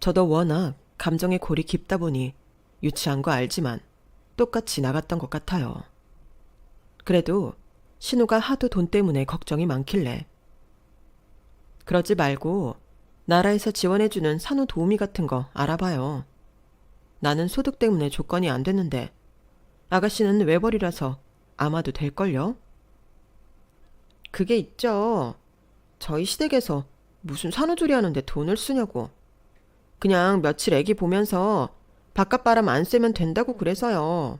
저도 워낙 감정의 골이 깊다 보니 유치한 거 알지만 똑같이 나갔던 것 같아요. 그래도 신우가 하도 돈 때문에 걱정이 많길래 그러지 말고 나라에서 지원해주는 산후 도우미 같은 거 알아봐요. 나는 소득 때문에 조건이 안 됐는데 아가씨는 외벌이라서 아마도 될걸요? 그게 있죠. 저희 시댁에서 무슨 산후조리 하는데 돈을 쓰냐고. 그냥 며칠 애기 보면서 바깥바람 안 쐬면 된다고 그래서요.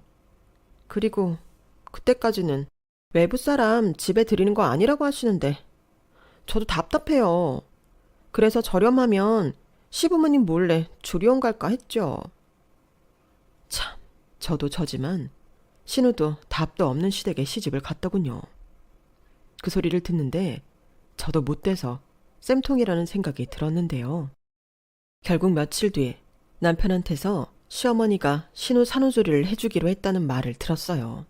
그리고 그때까지는 외부 사람 집에 들이는 거 아니라고 하시는데 저도 답답해요. 그래서 저렴하면 시부모님 몰래 조리원 갈까 했죠. 참, 저도 저지만 신우도 답도 없는 시댁에 시집을 갔더군요. 그 소리를 듣는데 저도 못돼서 쌤통이라는 생각이 들었는데요. 결국 며칠 뒤 남편한테서 시어머니가 신우 산후조리를 해주기로 했다는 말을 들었어요.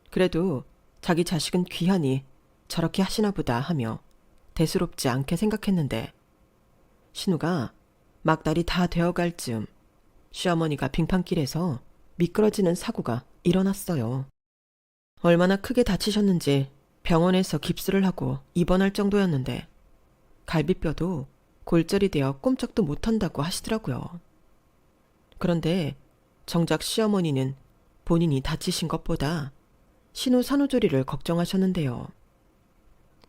그래도 자기 자식은 귀하니 저렇게 하시나 보다 하며 대수롭지 않게 생각했는데 신우가 막달이 다 되어갈 즈음 시어머니가 빙판길에서 미끄러지는 사고가 일어났어요. 얼마나 크게 다치셨는지 병원에서 깁스를 하고 입원할 정도였는데 갈비뼈도 골절이 되어 꼼짝도 못한다고 하시더라고요. 그런데 정작 시어머니는 본인이 다치신 것보다 신우 산후조리를 걱정하셨는데요.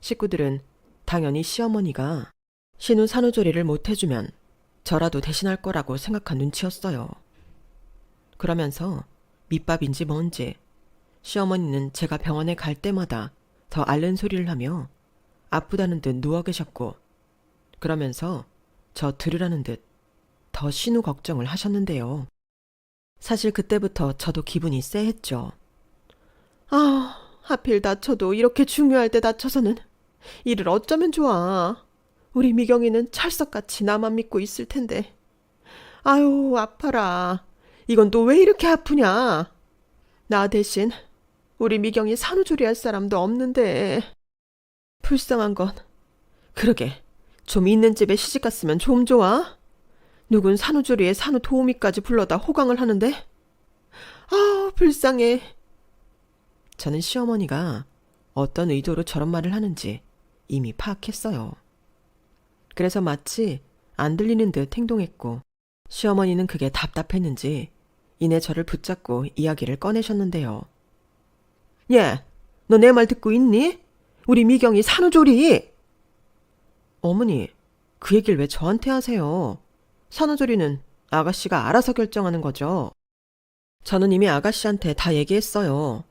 식구들은 당연히 시어머니가 신우 산후조리를 못해주면 저라도 대신할 거라고 생각한 눈치였어요. 그러면서 밑밥인지 뭔지 시어머니는 제가 병원에 갈 때마다 더 앓는 소리를 하며 아프다는 듯 누워 계셨고 그러면서 저 들으라는 듯 더 신우 걱정을 하셨는데요. 사실 그때부터 저도 기분이 쎄했죠. 하필 다쳐도 이렇게 중요할 때 다쳐서는 이를 어쩌면 좋아. 우리 미경이는 찰석같이 나만 믿고 있을 텐데. 아유, 아파라. 이건 또 왜 이렇게 아프냐. 나 대신 우리 미경이 산후조리할 사람도 없는데. 불쌍한 건 그러게 좀 있는 집에 시집갔으면 좀 좋아. 누군 산후조리에 산후도우미까지 불러다 호강을 하는데. 불쌍해. 저는 시어머니가 어떤 의도로 저런 말을 하는지 이미 파악했어요. 그래서 마치 안 들리는 듯 행동했고 시어머니는 그게 답답했는지 이내 저를 붙잡고 이야기를 꺼내셨는데요. 예, 너 내 말 듣고 있니? 우리 미경이 산후조리. 어머니, 그 얘기를 왜 저한테 하세요? 산후조리는 아가씨가 알아서 결정하는 거죠. 저는 이미 아가씨한테 다 얘기했어요.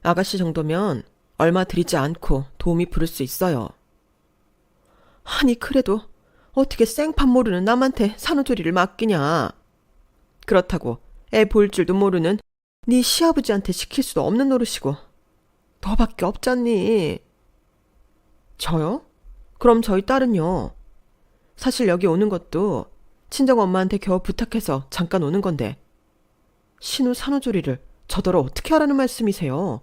아가씨 정도면 얼마 들이지 않고 도우미 부를 수 있어요. 아니 그래도 어떻게 생판 모르는 남한테 산후조리를 맡기냐. 그렇다고 애 볼 줄도 모르는 네 시아버지한테 시킬 수도 없는 노릇이고 너밖에 없잖니. 저요? 그럼 저희 딸은요? 사실 여기 오는 것도 친정엄마한테 겨우 부탁해서 잠깐 오는 건데 신우 산후조리를 저더러 어떻게 하라는 말씀이세요?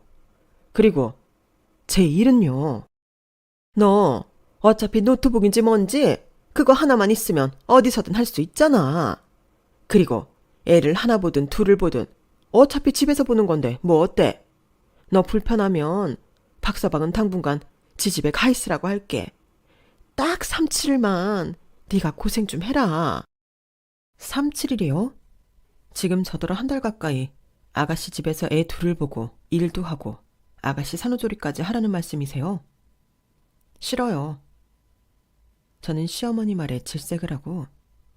그리고 제 일은요? 너 어차피 노트북인지 뭔지 그거 하나만 있으면 어디서든 할 수 있잖아. 그리고 애를 하나 보든 둘을 보든 어차피 집에서 보는 건데 뭐 어때? 너 불편하면 박서방은 당분간 지 집에 가 있으라고 할게. 딱 3, 7일만 네가 고생 좀 해라. 3, 7일이요? 지금 저더러 한 달 가까이 아가씨 집에서 애 둘을 보고 일도 하고 아가씨 산후조리까지 하라는 말씀이세요? 싫어요. 저는 시어머니 말에 질색을 하고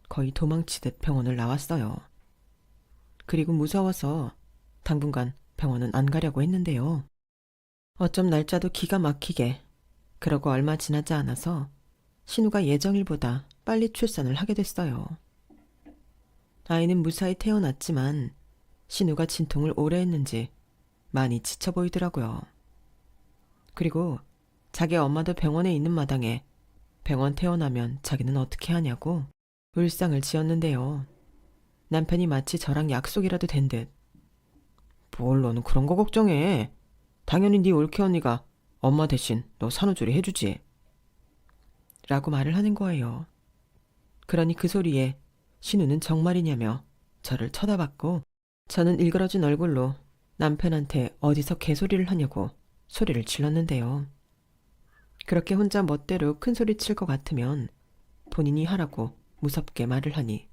거의 도망치듯 병원을 나왔어요. 그리고 무서워서 당분간 병원은 안 가려고 했는데요. 어쩜 날짜도 기가 막히게 그러고 얼마 지나지 않아서 신우가 예정일보다 빨리 출산을 하게 됐어요. 아이는 무사히 태어났지만 신우가 진통을 오래 했는지 많이 지쳐 보이더라고요. 그리고 자기 엄마도 병원에 있는 마당에 병원 태어나면 자기는 어떻게 하냐고 울상을 지었는데요. 남편이 마치 저랑 약속이라도 된 듯. 뭘 너는 그런 거 걱정해. 당연히 네 올케 언니가 엄마 대신 너 산후조리 해주지. 라고 말을 하는 거예요. 그러니 그 소리에 신우는 정말이냐며 저를 쳐다봤고 저는 일그러진 얼굴로 남편한테 어디서 개소리를 하냐고 소리를 질렀는데요. 그렇게 혼자 멋대로 큰 소리 칠 것 같으면 본인이 하라고 무섭게 말을 하니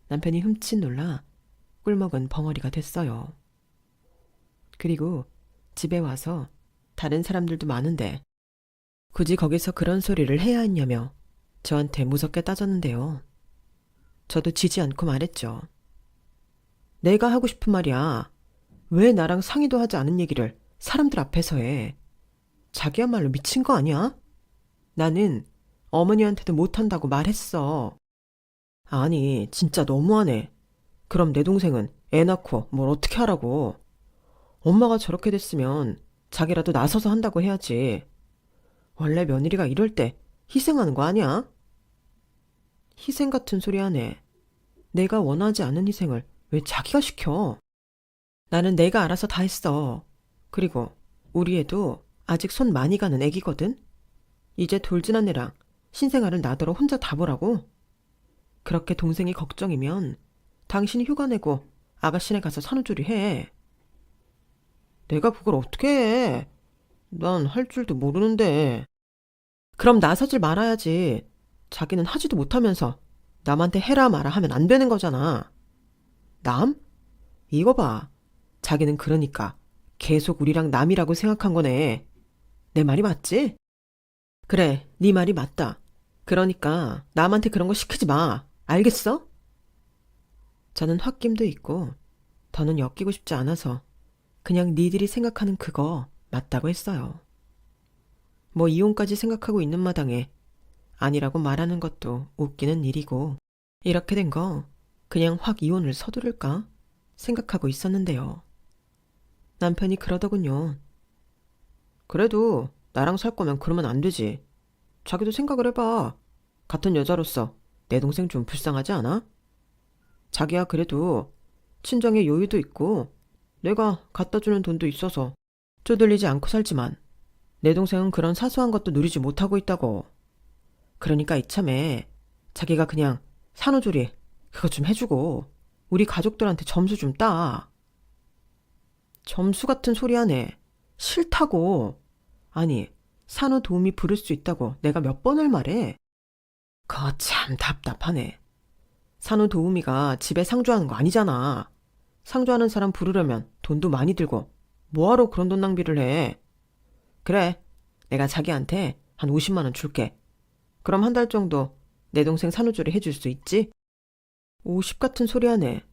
남편이 흠칫 놀라 꿀먹은 벙어리가 됐어요. 그리고 집에 와서 다른 사람들도 많은데 굳이 거기서 그런 소리를 해야 했냐며 저한테 무섭게 따졌는데요. 저도 지지 않고 말했죠. 내가 하고 싶은 말이야. 왜 나랑 상의도 하지 않은 얘기를 사람들 앞에서 해. 자기야말로 미친 거 아니야? 나는 어머니한테도 못한다고 말했어. 아니 진짜 너무하네. 그럼 내 동생은 애 낳고 뭘 어떻게 하라고. 엄마가 저렇게 됐으면 자기라도 나서서 한다고 해야지. 원래 며느리가 이럴 때 희생하는 거 아니야? 희생 같은 소리 하네. 내가 원하지 않은 희생을 왜 자기가 시켜? 나는 내가 알아서 다 했어. 그리고 우리 애도 아직 손 많이 가는 애기거든? 이제 돌진한 애랑 신생아를 나더러 혼자 다 보라고? 그렇게 동생이 걱정이면 당신이 휴가 내고 아가씨네 가서 산후조리 해. 내가 그걸 어떻게 해? 난 할 줄도 모르는데. 그럼 나서질 말아야지. 자기는 하지도 못하면서 남한테 해라 마라 하면 안 되는 거잖아. 남? 이거 봐. 자기는 그러니까 계속 우리랑 남이라고 생각한 거네. 내 말이 맞지? 그래, 네 말이 맞다. 그러니까 남한테 그런 거 시키지 마. 알겠어? 저는 홧김도 있고 더는 엮이고 싶지 않아서 그냥 니들이 생각하는 그거 맞다고 했어요. 뭐 이혼까지 생각하고 있는 마당에 아니라고 말하는 것도 웃기는 일이고 이렇게 된 거 그냥 확 이혼을 서두를까 생각하고 있었는데요. 남편이 그러더군요. 그래도 나랑 살 거면 그러면 안 되지. 자기도 생각을 해봐. 같은 여자로서 내 동생 좀 불쌍하지 않아? 자기야 그래도 친정에 여유도 있고 내가 갖다 주는 돈도 있어서 쪼들리지 않고 살지만 내 동생은 그런 사소한 것도 누리지 못하고 있다고. 그러니까 이참에 자기가 그냥 산후조리 그거 좀 해주고 우리 가족들한테 점수 좀 따. 점수 같은 소리 하네. 싫다고. 아니 산후 도우미 부를 수 있다고 내가 몇 번을 말해. 그거 참 답답하네. 산후 도우미가 집에 상주하는 거 아니잖아. 상주하는 사람 부르려면 돈도 많이 들고 뭐하러 그런 돈 낭비를 해. 그래, 내가 자기한테 한 50만 원 줄게. 그럼 한 달 정도 내 동생 산후조리 해줄 수 있지? 50 같은 소리 하네.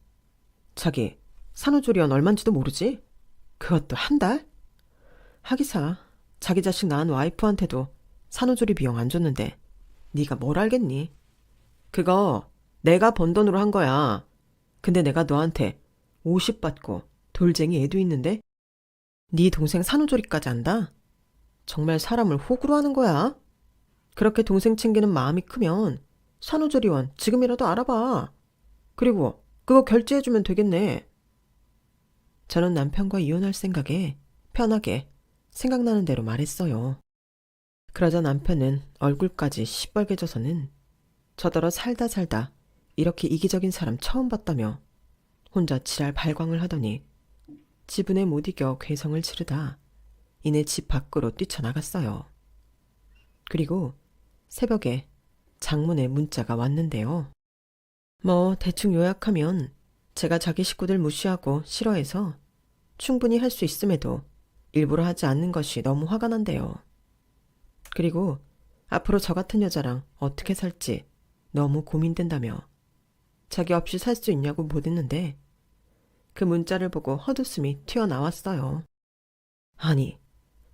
자기 산후조리원 얼만지도 모르지? 그것도 한 달? 하기사 자기 자식 낳은 와이프한테도 산후조리 비용 안 줬는데 네가 뭘 알겠니? 그거 내가 번 돈으로 한 거야. 근데 내가 너한테 50 받고 돌쟁이 애도 있는데 네 동생 산후조리까지 한다? 정말 사람을 호구로 하는 거야? 그렇게 동생 챙기는 마음이 크면 산후조리원 지금이라도 알아봐. 그리고 그거 결제해주면 되겠네. 저는 남편과 이혼할 생각에 편하게 생각나는 대로 말했어요. 그러자 남편은 얼굴까지 시뻘개져서는 저더러 살다 이렇게 이기적인 사람 처음 봤다며 혼자 지랄 발광을 하더니 지분에 못 이겨 괴성을 지르다 이내 집 밖으로 뛰쳐나갔어요. 그리고 새벽에 장문의 문자가 왔는데요. 뭐 대충 요약하면 제가 자기 식구들 무시하고 싫어해서 충분히 할 수 있음에도 일부러 하지 않는 것이 너무 화가 난대요. 그리고 앞으로 저 같은 여자랑 어떻게 살지 너무 고민된다며 자기 없이 살 수 있냐고 묻었는데 그 문자를 보고 헛웃음이 튀어나왔어요. 아니,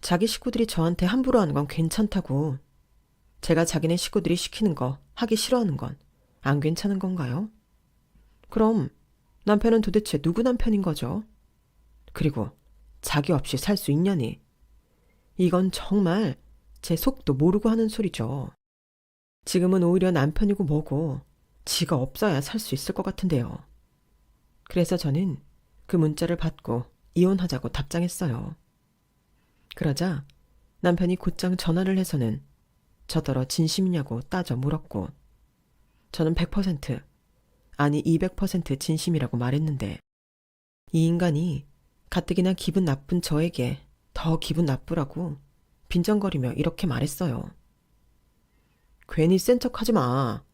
자기 식구들이 저한테 함부로 하는 건 괜찮다고. 제가 자기네 식구들이 시키는 거 하기 싫어하는 건 안 괜찮은 건가요? 그럼 남편은 도대체 누구 남편인 거죠? 그리고 자기 없이 살 수 있냐니. 이건 정말 제 속도 모르고 하는 소리죠. 지금은 오히려 남편이고 뭐고 지가 없어야 살 수 있을 것 같은데요. 그래서 저는 그 문자를 받고 이혼하자고 답장했어요. 그러자 남편이 곧장 전화를 해서는 저더러 진심이냐고 따져 물었고 저는 100% 아니 200% 진심이라고 말했는데 이 인간이 가뜩이나 기분 나쁜 저에게 더 기분 나쁘라고 빈정거리며 이렇게 말했어요. 괜히 센 척하지 마.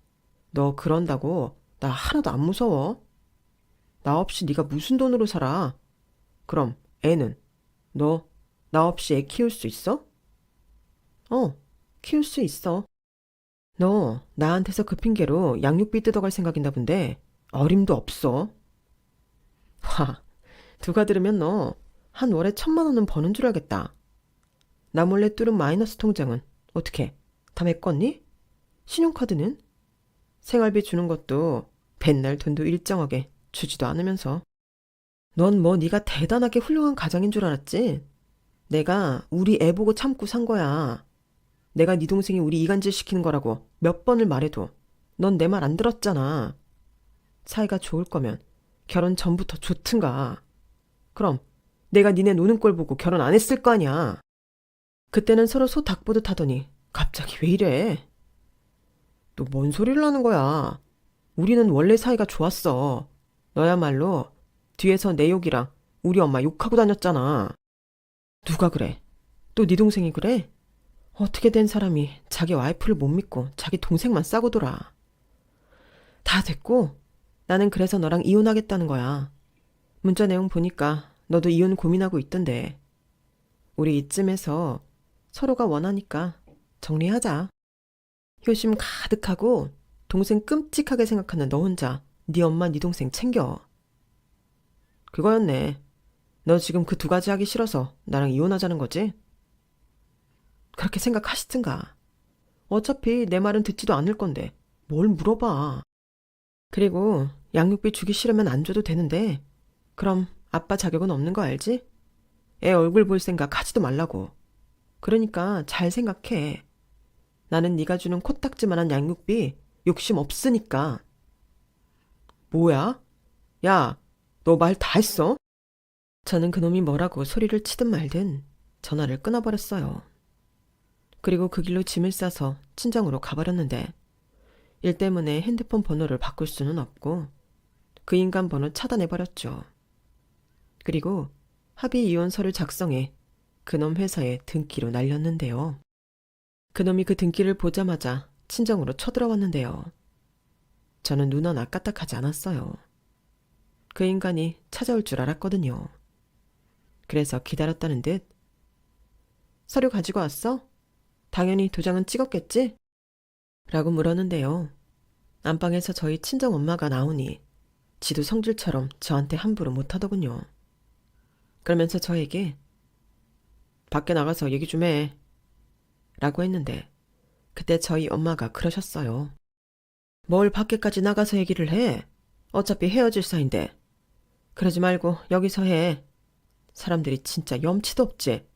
너 그런다고 나 하나도 안 무서워. 나 없이 네가 무슨 돈으로 살아. 그럼 애는 너 나 없이 애 키울 수 있어? 키울 수 있어. 너 나한테서 그 핑계로 양육비 뜯어갈 생각인가 본데 어림도 없어. 와, 누가 들으면 너 한 월에 1,000만 원은 버는 줄 알겠다. 나 몰래 뚫은 마이너스 통장은 어떻게 다 메꿨니? 신용카드는? 생활비 주는 것도 맨날 돈도 일정하게 주지도 않으면서. 넌 뭐 네가 대단하게 훌륭한 가장인 줄 알았지? 내가 우리 애 보고 참고 산 거야. 내가 네 동생이 우리 이간질 시키는 거라고 몇 번을 말해도 넌 내 말 안 들었잖아. 사이가 좋을 거면 결혼 전부터 좋든가. 그럼 내가 니네 노는 꼴 보고 결혼 안 했을 거 아니야. 그때는 서로 소 닭보듯 하더니 갑자기 왜 이래? 또 뭔 소리를 하는 거야. 우리는 원래 사이가 좋았어. 너야말로 뒤에서 내 욕이랑 우리 엄마 욕하고 다녔잖아. 누가 그래? 또 네 동생이 그래? 어떻게 된 사람이 자기 와이프를 못 믿고 자기 동생만 싸고 돌아. 다 됐고 나는 그래서 너랑 이혼하겠다는 거야. 문자 내용 보니까 너도 이혼 고민하고 있던데. 우리 이쯤에서 서로가 원하니까 정리하자. 효심 가득하고 동생 끔찍하게 생각하는 너 혼자 네 엄마 네 동생 챙겨. 그거였네. 너 지금 그 2가지 하기 싫어서 나랑 이혼하자는 거지? 그렇게 생각하시든가. 어차피 내 말은 듣지도 않을 건데 뭘 물어봐. 그리고 양육비 주기 싫으면 안 줘도 되는데 그럼 아빠 자격은 없는 거 알지? 애 얼굴 볼 생각 하지도 말라고. 그러니까 잘 생각해. 나는 네가 주는 코딱지만한 양육비 욕심 없으니까. 뭐야? 야, 너 말 다 했어? 저는 그놈이 뭐라고 소리를 치든 말든 전화를 끊어버렸어요. 그리고 그 길로 짐을 싸서 친정으로 가버렸는데 일 때문에 핸드폰 번호를 바꿀 수는 없고 그 인간 번호 차단해버렸죠. 그리고 합의 이혼서를 작성해 그놈 회사에 등기로 날렸는데요. 그놈이 그 등기를 보자마자 친정으로 쳐들어왔는데요. 저는 눈 하나 까딱하지 않았어요. 그 인간이 찾아올 줄 알았거든요. 그래서 기다렸다는 듯 서류 가지고 왔어? 당연히 도장은 찍었겠지? 라고 물었는데요. 안방에서 저희 친정엄마가 나오니 지도 성질처럼 저한테 함부로 못하더군요. 그러면서 저에게 밖에 나가서 얘기 좀 해 라고 했는데 그때 저희 엄마가 그러셨어요. 뭘 밖에까지 나가서 얘기를 해? 어차피 헤어질 사이인데. 그러지 말고 여기서 해. 사람들이 진짜 염치도 없지.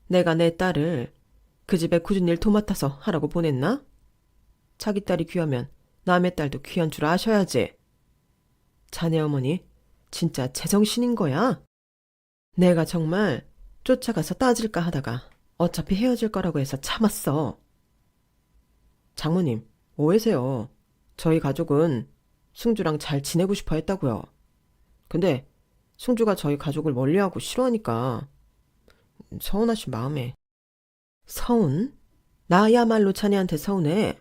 내가 내 딸을 그 집에 굳은 일 도맡아서 하라고 보냈나? 자기 딸이 귀하면 남의 딸도 귀한 줄 아셔야지. 자네 어머니 진짜 제정신인 거야? 내가 정말 쫓아가서 따질까 하다가 어차피 헤어질 거라고 해서 참았어. 장모님, 오해세요. 저희 가족은 승주랑 잘 지내고 싶어 했다고요. 근데 승주가 저희 가족을 멀리하고 싫어하니까 서운하신 마음에. 서운? 나야말로 자네한테 서운해.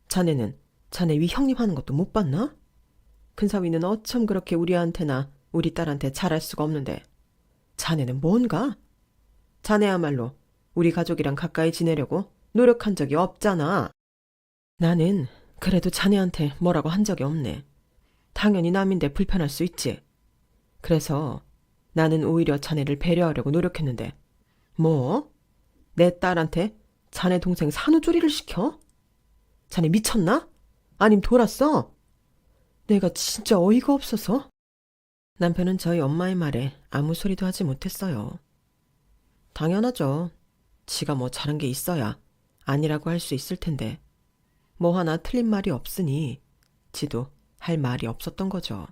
자네는 자네 위 형님 하는 것도 못 봤나? 큰사위는 어쩜 그렇게 우리한테나 우리 딸한테 잘할 수가 없는데 자네는 뭔가? 자네야말로 우리 가족이랑 가까이 지내려고 노력한 적이 없잖아. 나는 그래도 자네한테 뭐라고 한 적이 없네. 당연히 남인데 불편할 수 있지. 그래서 나는 오히려 자네를 배려하려고 노력했는데 뭐? 내 딸한테 자네 동생 산후조리를 시켜? 자네 미쳤나? 아님 돌았어? 내가 진짜 어이가 없어서. 남편은 저희 엄마의 말에 아무 소리도 하지 못했어요. 당연하죠. 지가 뭐 잘한 게 있어야 아니라고 할 수 있을 텐데 뭐 하나 틀린 말이 없으니 지도 할 말이 없었던 거죠.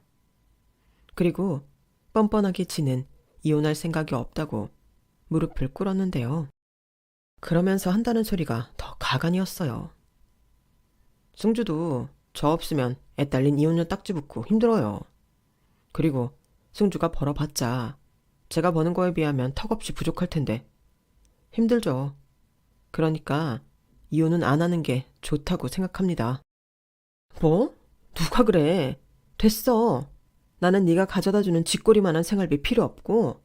그리고 뻔뻔하게 지는 이혼할 생각이 없다고 무릎을 꿇었는데요. 그러면서 한다는 소리가 더 가관이었어요. 승주도 저 없으면 애 딸린 이혼녀 딱지 붙고 힘들어요. 그리고 승주가 벌어봤자 제가 버는 거에 비하면 턱없이 부족할 텐데 힘들죠. 그러니까 이혼은 안 하는 게 좋다고 생각합니다. 뭐? 누가 그래? 됐어. 나는 네가 가져다주는 쥐꼬리만한 생활비 필요 없고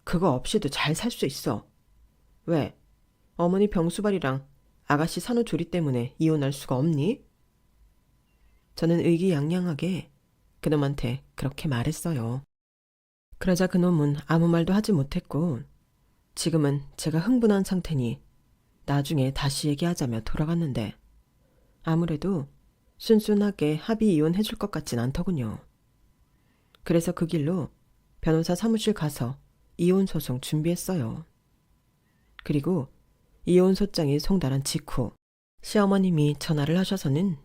그거 없이도 잘 살 수 있어. 왜? 어머니 병수발이랑 아가씨 산후조리 때문에 이혼할 수가 없니? 저는 의기양양하게 그놈한테 그렇게 말했어요. 그러자 그놈은 아무 말도 하지 못했고 지금은 제가 흥분한 상태니 나중에 다시 얘기하자며 돌아갔는데 아무래도 순순하게 합의 이혼해줄 것 같진 않더군요. 그래서 그 길로 변호사 사무실 가서 이혼소송 준비했어요. 그리고 이혼소장이 송달한 직후 시어머님이 전화를 하셔서는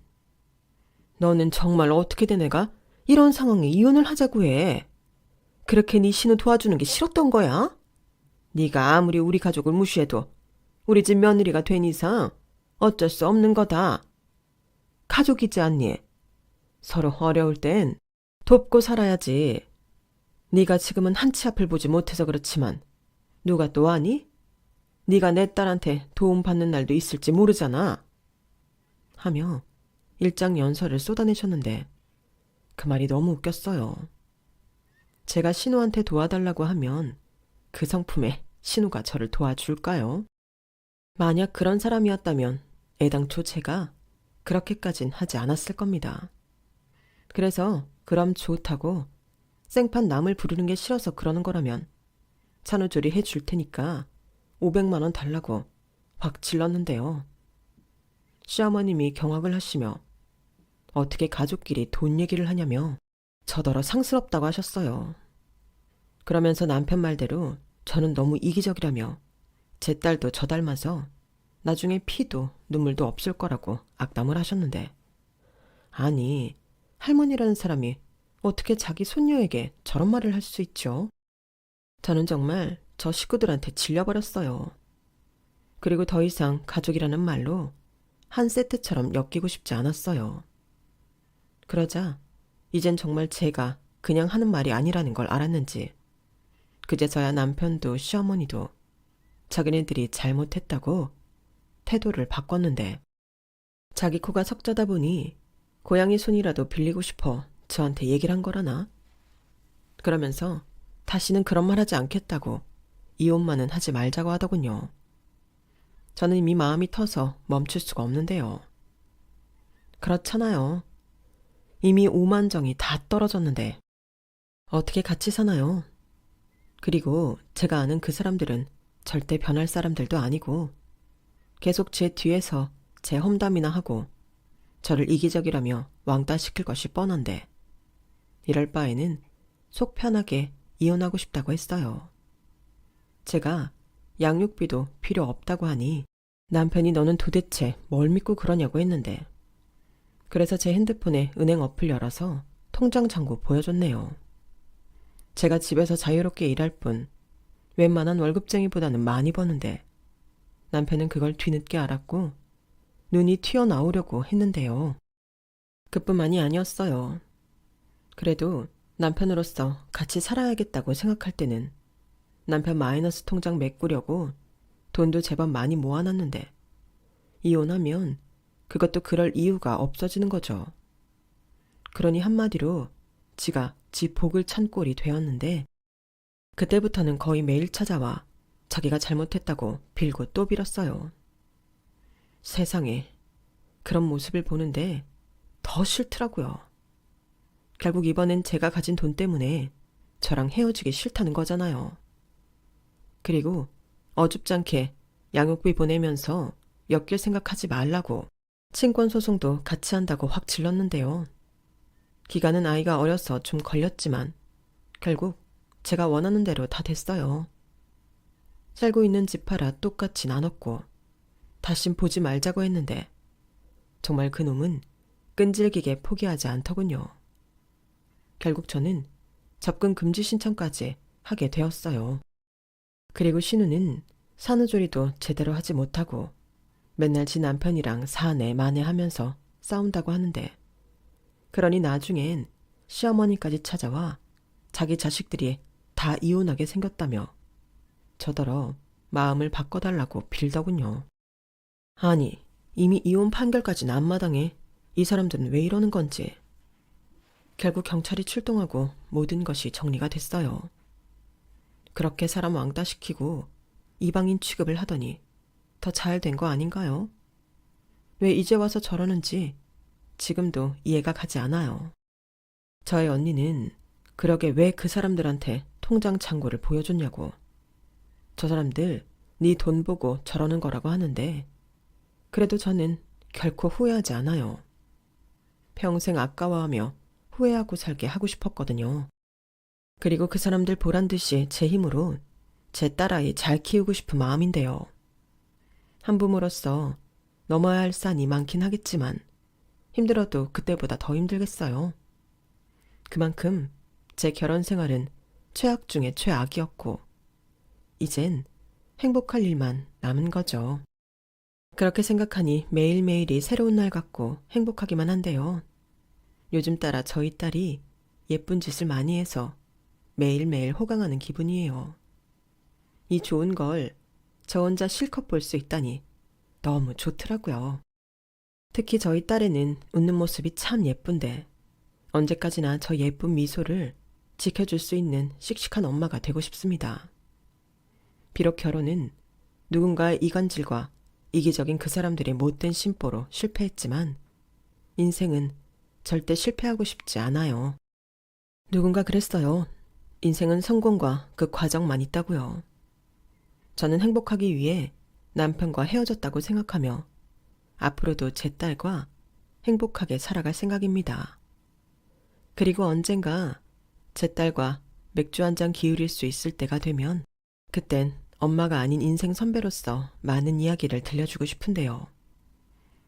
너는 정말 어떻게 된 애가 이런 상황에 이혼을 하자고 해. 그렇게 네 신우 도와주는 게 싫었던 거야? 네가 아무리 우리 가족을 무시해도 우리 집 며느리가 된 이상 어쩔 수 없는 거다. 가족이지 않니? 서로 어려울 땐 돕고 살아야지. 네가 지금은 한치 앞을 보지 못해서 그렇지만 누가 또 아니? 네가 내 딸한테 도움받는 날도 있을지 모르잖아. 하며 일장연설을 쏟아내셨는데 그 말이 너무 웃겼어요. 제가 신우한테 도와달라고 하면 그 성품에 신우가 저를 도와줄까요? 만약 그런 사람이었다면 애당초 제가 그렇게까진 하지 않았을 겁니다. 그래서 그럼 좋다고 생판 남을 부르는 게 싫어서 그러는 거라면 산후조리 해줄 테니까 500만 원 달라고 확 질렀는데요. 시어머님이 경악을 하시며 어떻게 가족끼리 돈 얘기를 하냐며 저더러 상스럽다고 하셨어요. 그러면서 남편 말대로 저는 너무 이기적이라며 제 딸도 저 닮아서 나중에 피도 눈물도 없을 거라고 악담을 하셨는데 아니 할머니라는 사람이 어떻게 자기 손녀에게 저런 말을 할 수 있죠? 저는 정말 저 식구들한테 질려버렸어요. 그리고 더 이상 가족이라는 말로 한 세트처럼 엮이고 싶지 않았어요. 그러자 이젠 정말 제가 그냥 하는 말이 아니라는 걸 알았는지 그제서야 남편도 시어머니도 자기네들이 잘못했다고 태도를 바꿨는데 자기 코가 석자다 보니 고양이 손이라도 빌리고 싶어 저한테 얘기를 한 거라나. 그러면서 다시는 그런 말 하지 않겠다고 이혼만은 하지 말자고 하더군요. 저는 이미 마음이 터서 멈출 수가 없는데요. 그렇잖아요. 이미 오만정이 다 떨어졌는데 어떻게 같이 사나요? 그리고 제가 아는 그 사람들은 절대 변할 사람들도 아니고 계속 제 뒤에서 제 험담이나 하고 저를 이기적이라며 왕따시킬 것이 뻔한데 이럴 바에는 속 편하게 이혼하고 싶다고 했어요. 제가 양육비도 필요 없다고 하니 남편이 너는 도대체 뭘 믿고 그러냐고 했는데 그래서 제 핸드폰에 은행 어플 열어서 통장 잔고 보여줬네요. 제가 집에서 자유롭게 일할 뿐 웬만한 월급쟁이보다는 많이 버는데 남편은 그걸 뒤늦게 알았고 눈이 튀어나오려고 했는데요. 그뿐만이 아니었어요. 그래도 남편으로서 같이 살아야겠다고 생각할 때는 남편 마이너스 통장 메꾸려고 돈도 제법 많이 모아놨는데 이혼하면 그것도 그럴 이유가 없어지는 거죠. 그러니 한마디로 지가 지 복을 찬 꼴이 되었는데 그때부터는 거의 매일 찾아와 자기가 잘못했다고 빌고 또 빌었어요. 세상에 그런 모습을 보는데 더 싫더라고요. 결국 이번엔 제가 가진 돈 때문에 저랑 헤어지기 싫다는 거잖아요. 그리고 어줍잖게 양육비 보내면서 엮일 생각하지 말라고 친권소송도 같이 한다고 확 질렀는데요. 기간은 아이가 어려서 좀 걸렸지만 결국 제가 원하는 대로 다 됐어요. 살고 있는 집 팔아 똑같이 나눴고 다신 보지 말자고 했는데 정말 그놈은 끈질기게 포기하지 않더군요. 결국 저는 접근 금지 신청까지 하게 되었어요. 그리고 신우는 산후조리도 제대로 하지 못하고 맨날 지 남편이랑 사내 만회하면서 싸운다고 하는데 그러니 나중엔 시어머니까지 찾아와 자기 자식들이 다 이혼하게 생겼다며 저더러 마음을 바꿔달라고 빌더군요. 아니, 이미 이혼 판결까지는 앞마당에 이 사람들은 왜 이러는 건지. 결국 경찰이 출동하고 모든 것이 정리가 됐어요. 그렇게 사람 왕따시키고 이방인 취급을 하더니 더 잘 된 거 아닌가요? 왜 이제 와서 저러는지 지금도 이해가 가지 않아요. 저의 언니는 그러게 왜 그 사람들한테 통장 잔고를 보여줬냐고. 저 사람들 네 돈 보고 저러는 거라고 하는데 그래도 저는 결코 후회하지 않아요. 평생 아까워하며 후회하고 살게 하고 싶었거든요. 그리고 그 사람들 보란 듯이 제 힘으로 제 딸아이 잘 키우고 싶은 마음인데요. 한부모로서 넘어야 할 산이 많긴 하겠지만 힘들어도 그때보다 더 힘들겠어요. 그만큼 제 결혼 생활은 최악 중에 최악이었고 이젠 행복할 일만 남은 거죠. 그렇게 생각하니 매일매일이 새로운 날 같고 행복하기만 한데요. 요즘 따라 저희 딸이 예쁜 짓을 많이 해서 매일매일 호강하는 기분이에요. 이 좋은 걸 저 혼자 실컷 볼 수 있다니 너무 좋더라고요. 특히 저희 딸에는 웃는 모습이 참 예쁜데 언제까지나 저 예쁜 미소를 지켜줄 수 있는 씩씩한 엄마가 되고 싶습니다. 비록 결혼은 누군가의 이간질과 이기적인 그 사람들의 못된 심보로 실패했지만 인생은 절대 실패하고 싶지 않아요. 누군가 그랬어요. 인생은 성공과 그 과정만 있다고요. 저는 행복하기 위해 남편과 헤어졌다고 생각하며 앞으로도 제 딸과 행복하게 살아갈 생각입니다. 그리고 언젠가 제 딸과 맥주 한 잔 기울일 수 있을 때가 되면 그땐 엄마가 아닌 인생 선배로서 많은 이야기를 들려주고 싶은데요.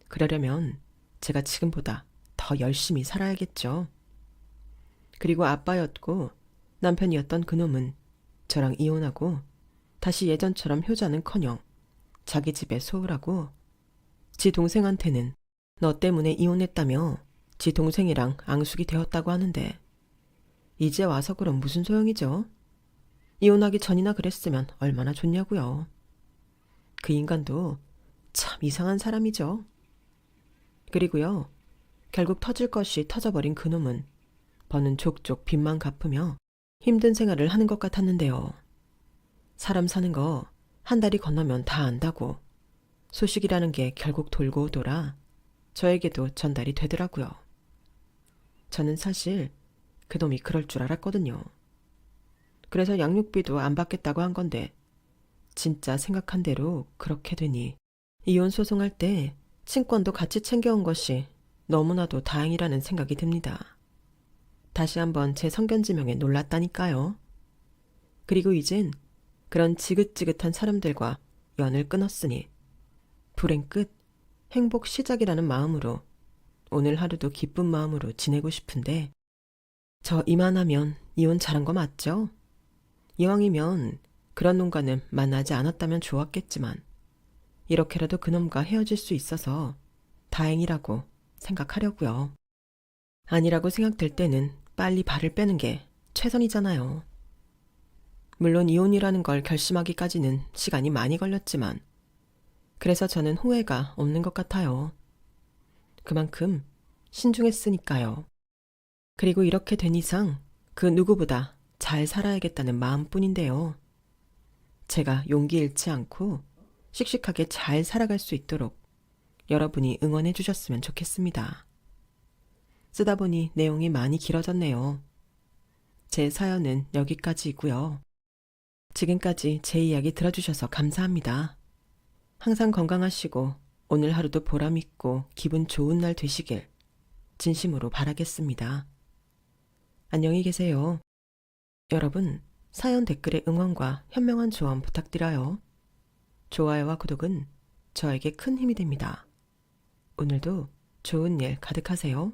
그러려면 제가 지금보다 더 열심히 살아야겠죠. 그리고 아빠였고 남편이었던 그놈은 저랑 이혼하고 다시 예전처럼 효자는커녕 자기 집에 소홀하고 지 동생한테는 너 때문에 이혼했다며 지 동생이랑 앙숙이 되었다고 하는데 이제 와서 그럼 무슨 소용이죠? 이혼하기 전이나 그랬으면 얼마나 좋냐고요. 그 인간도 참 이상한 사람이죠. 그리고요. 결국 터질 것이 터져버린 그놈은 버는 족족 빚만 갚으며 힘든 생활을 하는 것 같았는데요. 사람 사는 거 한 달이 건너면 다 안다고 소식이라는 게 결국 돌고 돌아 저에게도 전달이 되더라고요. 저는 사실 그놈이 그럴 줄 알았거든요. 그래서 양육비도 안 받겠다고 한 건데 진짜 생각한 대로 그렇게 되니 이혼 소송할 때 친권도 같이 챙겨온 것이 너무나도 다행이라는 생각이 듭니다. 다시 한번 제 성견지명에 놀랐다니까요. 그리고 이젠 그런 지긋지긋한 사람들과 연을 끊었으니 불행 끝, 행복 시작이라는 마음으로 오늘 하루도 기쁜 마음으로 지내고 싶은데 저 이만하면 이혼 잘한 거 맞죠? 이왕이면 그런 놈과는 만나지 않았다면 좋았겠지만 이렇게라도 그놈과 헤어질 수 있어서 다행이라고 생각하려고요. 아니라고 생각될 때는 빨리 발을 빼는 게 최선이잖아요. 물론 이혼이라는 걸 결심하기까지는 시간이 많이 걸렸지만 그래서 저는 후회가 없는 것 같아요. 그만큼 신중했으니까요. 그리고 이렇게 된 이상 그 누구보다 잘 살아야겠다는 마음뿐인데요. 제가 용기 잃지 않고 씩씩하게 잘 살아갈 수 있도록 여러분이 응원해 주셨으면 좋겠습니다. 쓰다 보니 내용이 많이 길어졌네요. 제 사연은 여기까지이고요. 지금까지 제 이야기 들어주셔서 감사합니다. 항상 건강하시고 오늘 하루도 보람있고 기분 좋은 날 되시길 진심으로 바라겠습니다. 안녕히 계세요. 여러분, 사연 댓글에 응원과 현명한 조언 부탁드려요. 좋아요와 구독은 저에게 큰 힘이 됩니다. 오늘도 좋은 일 가득하세요.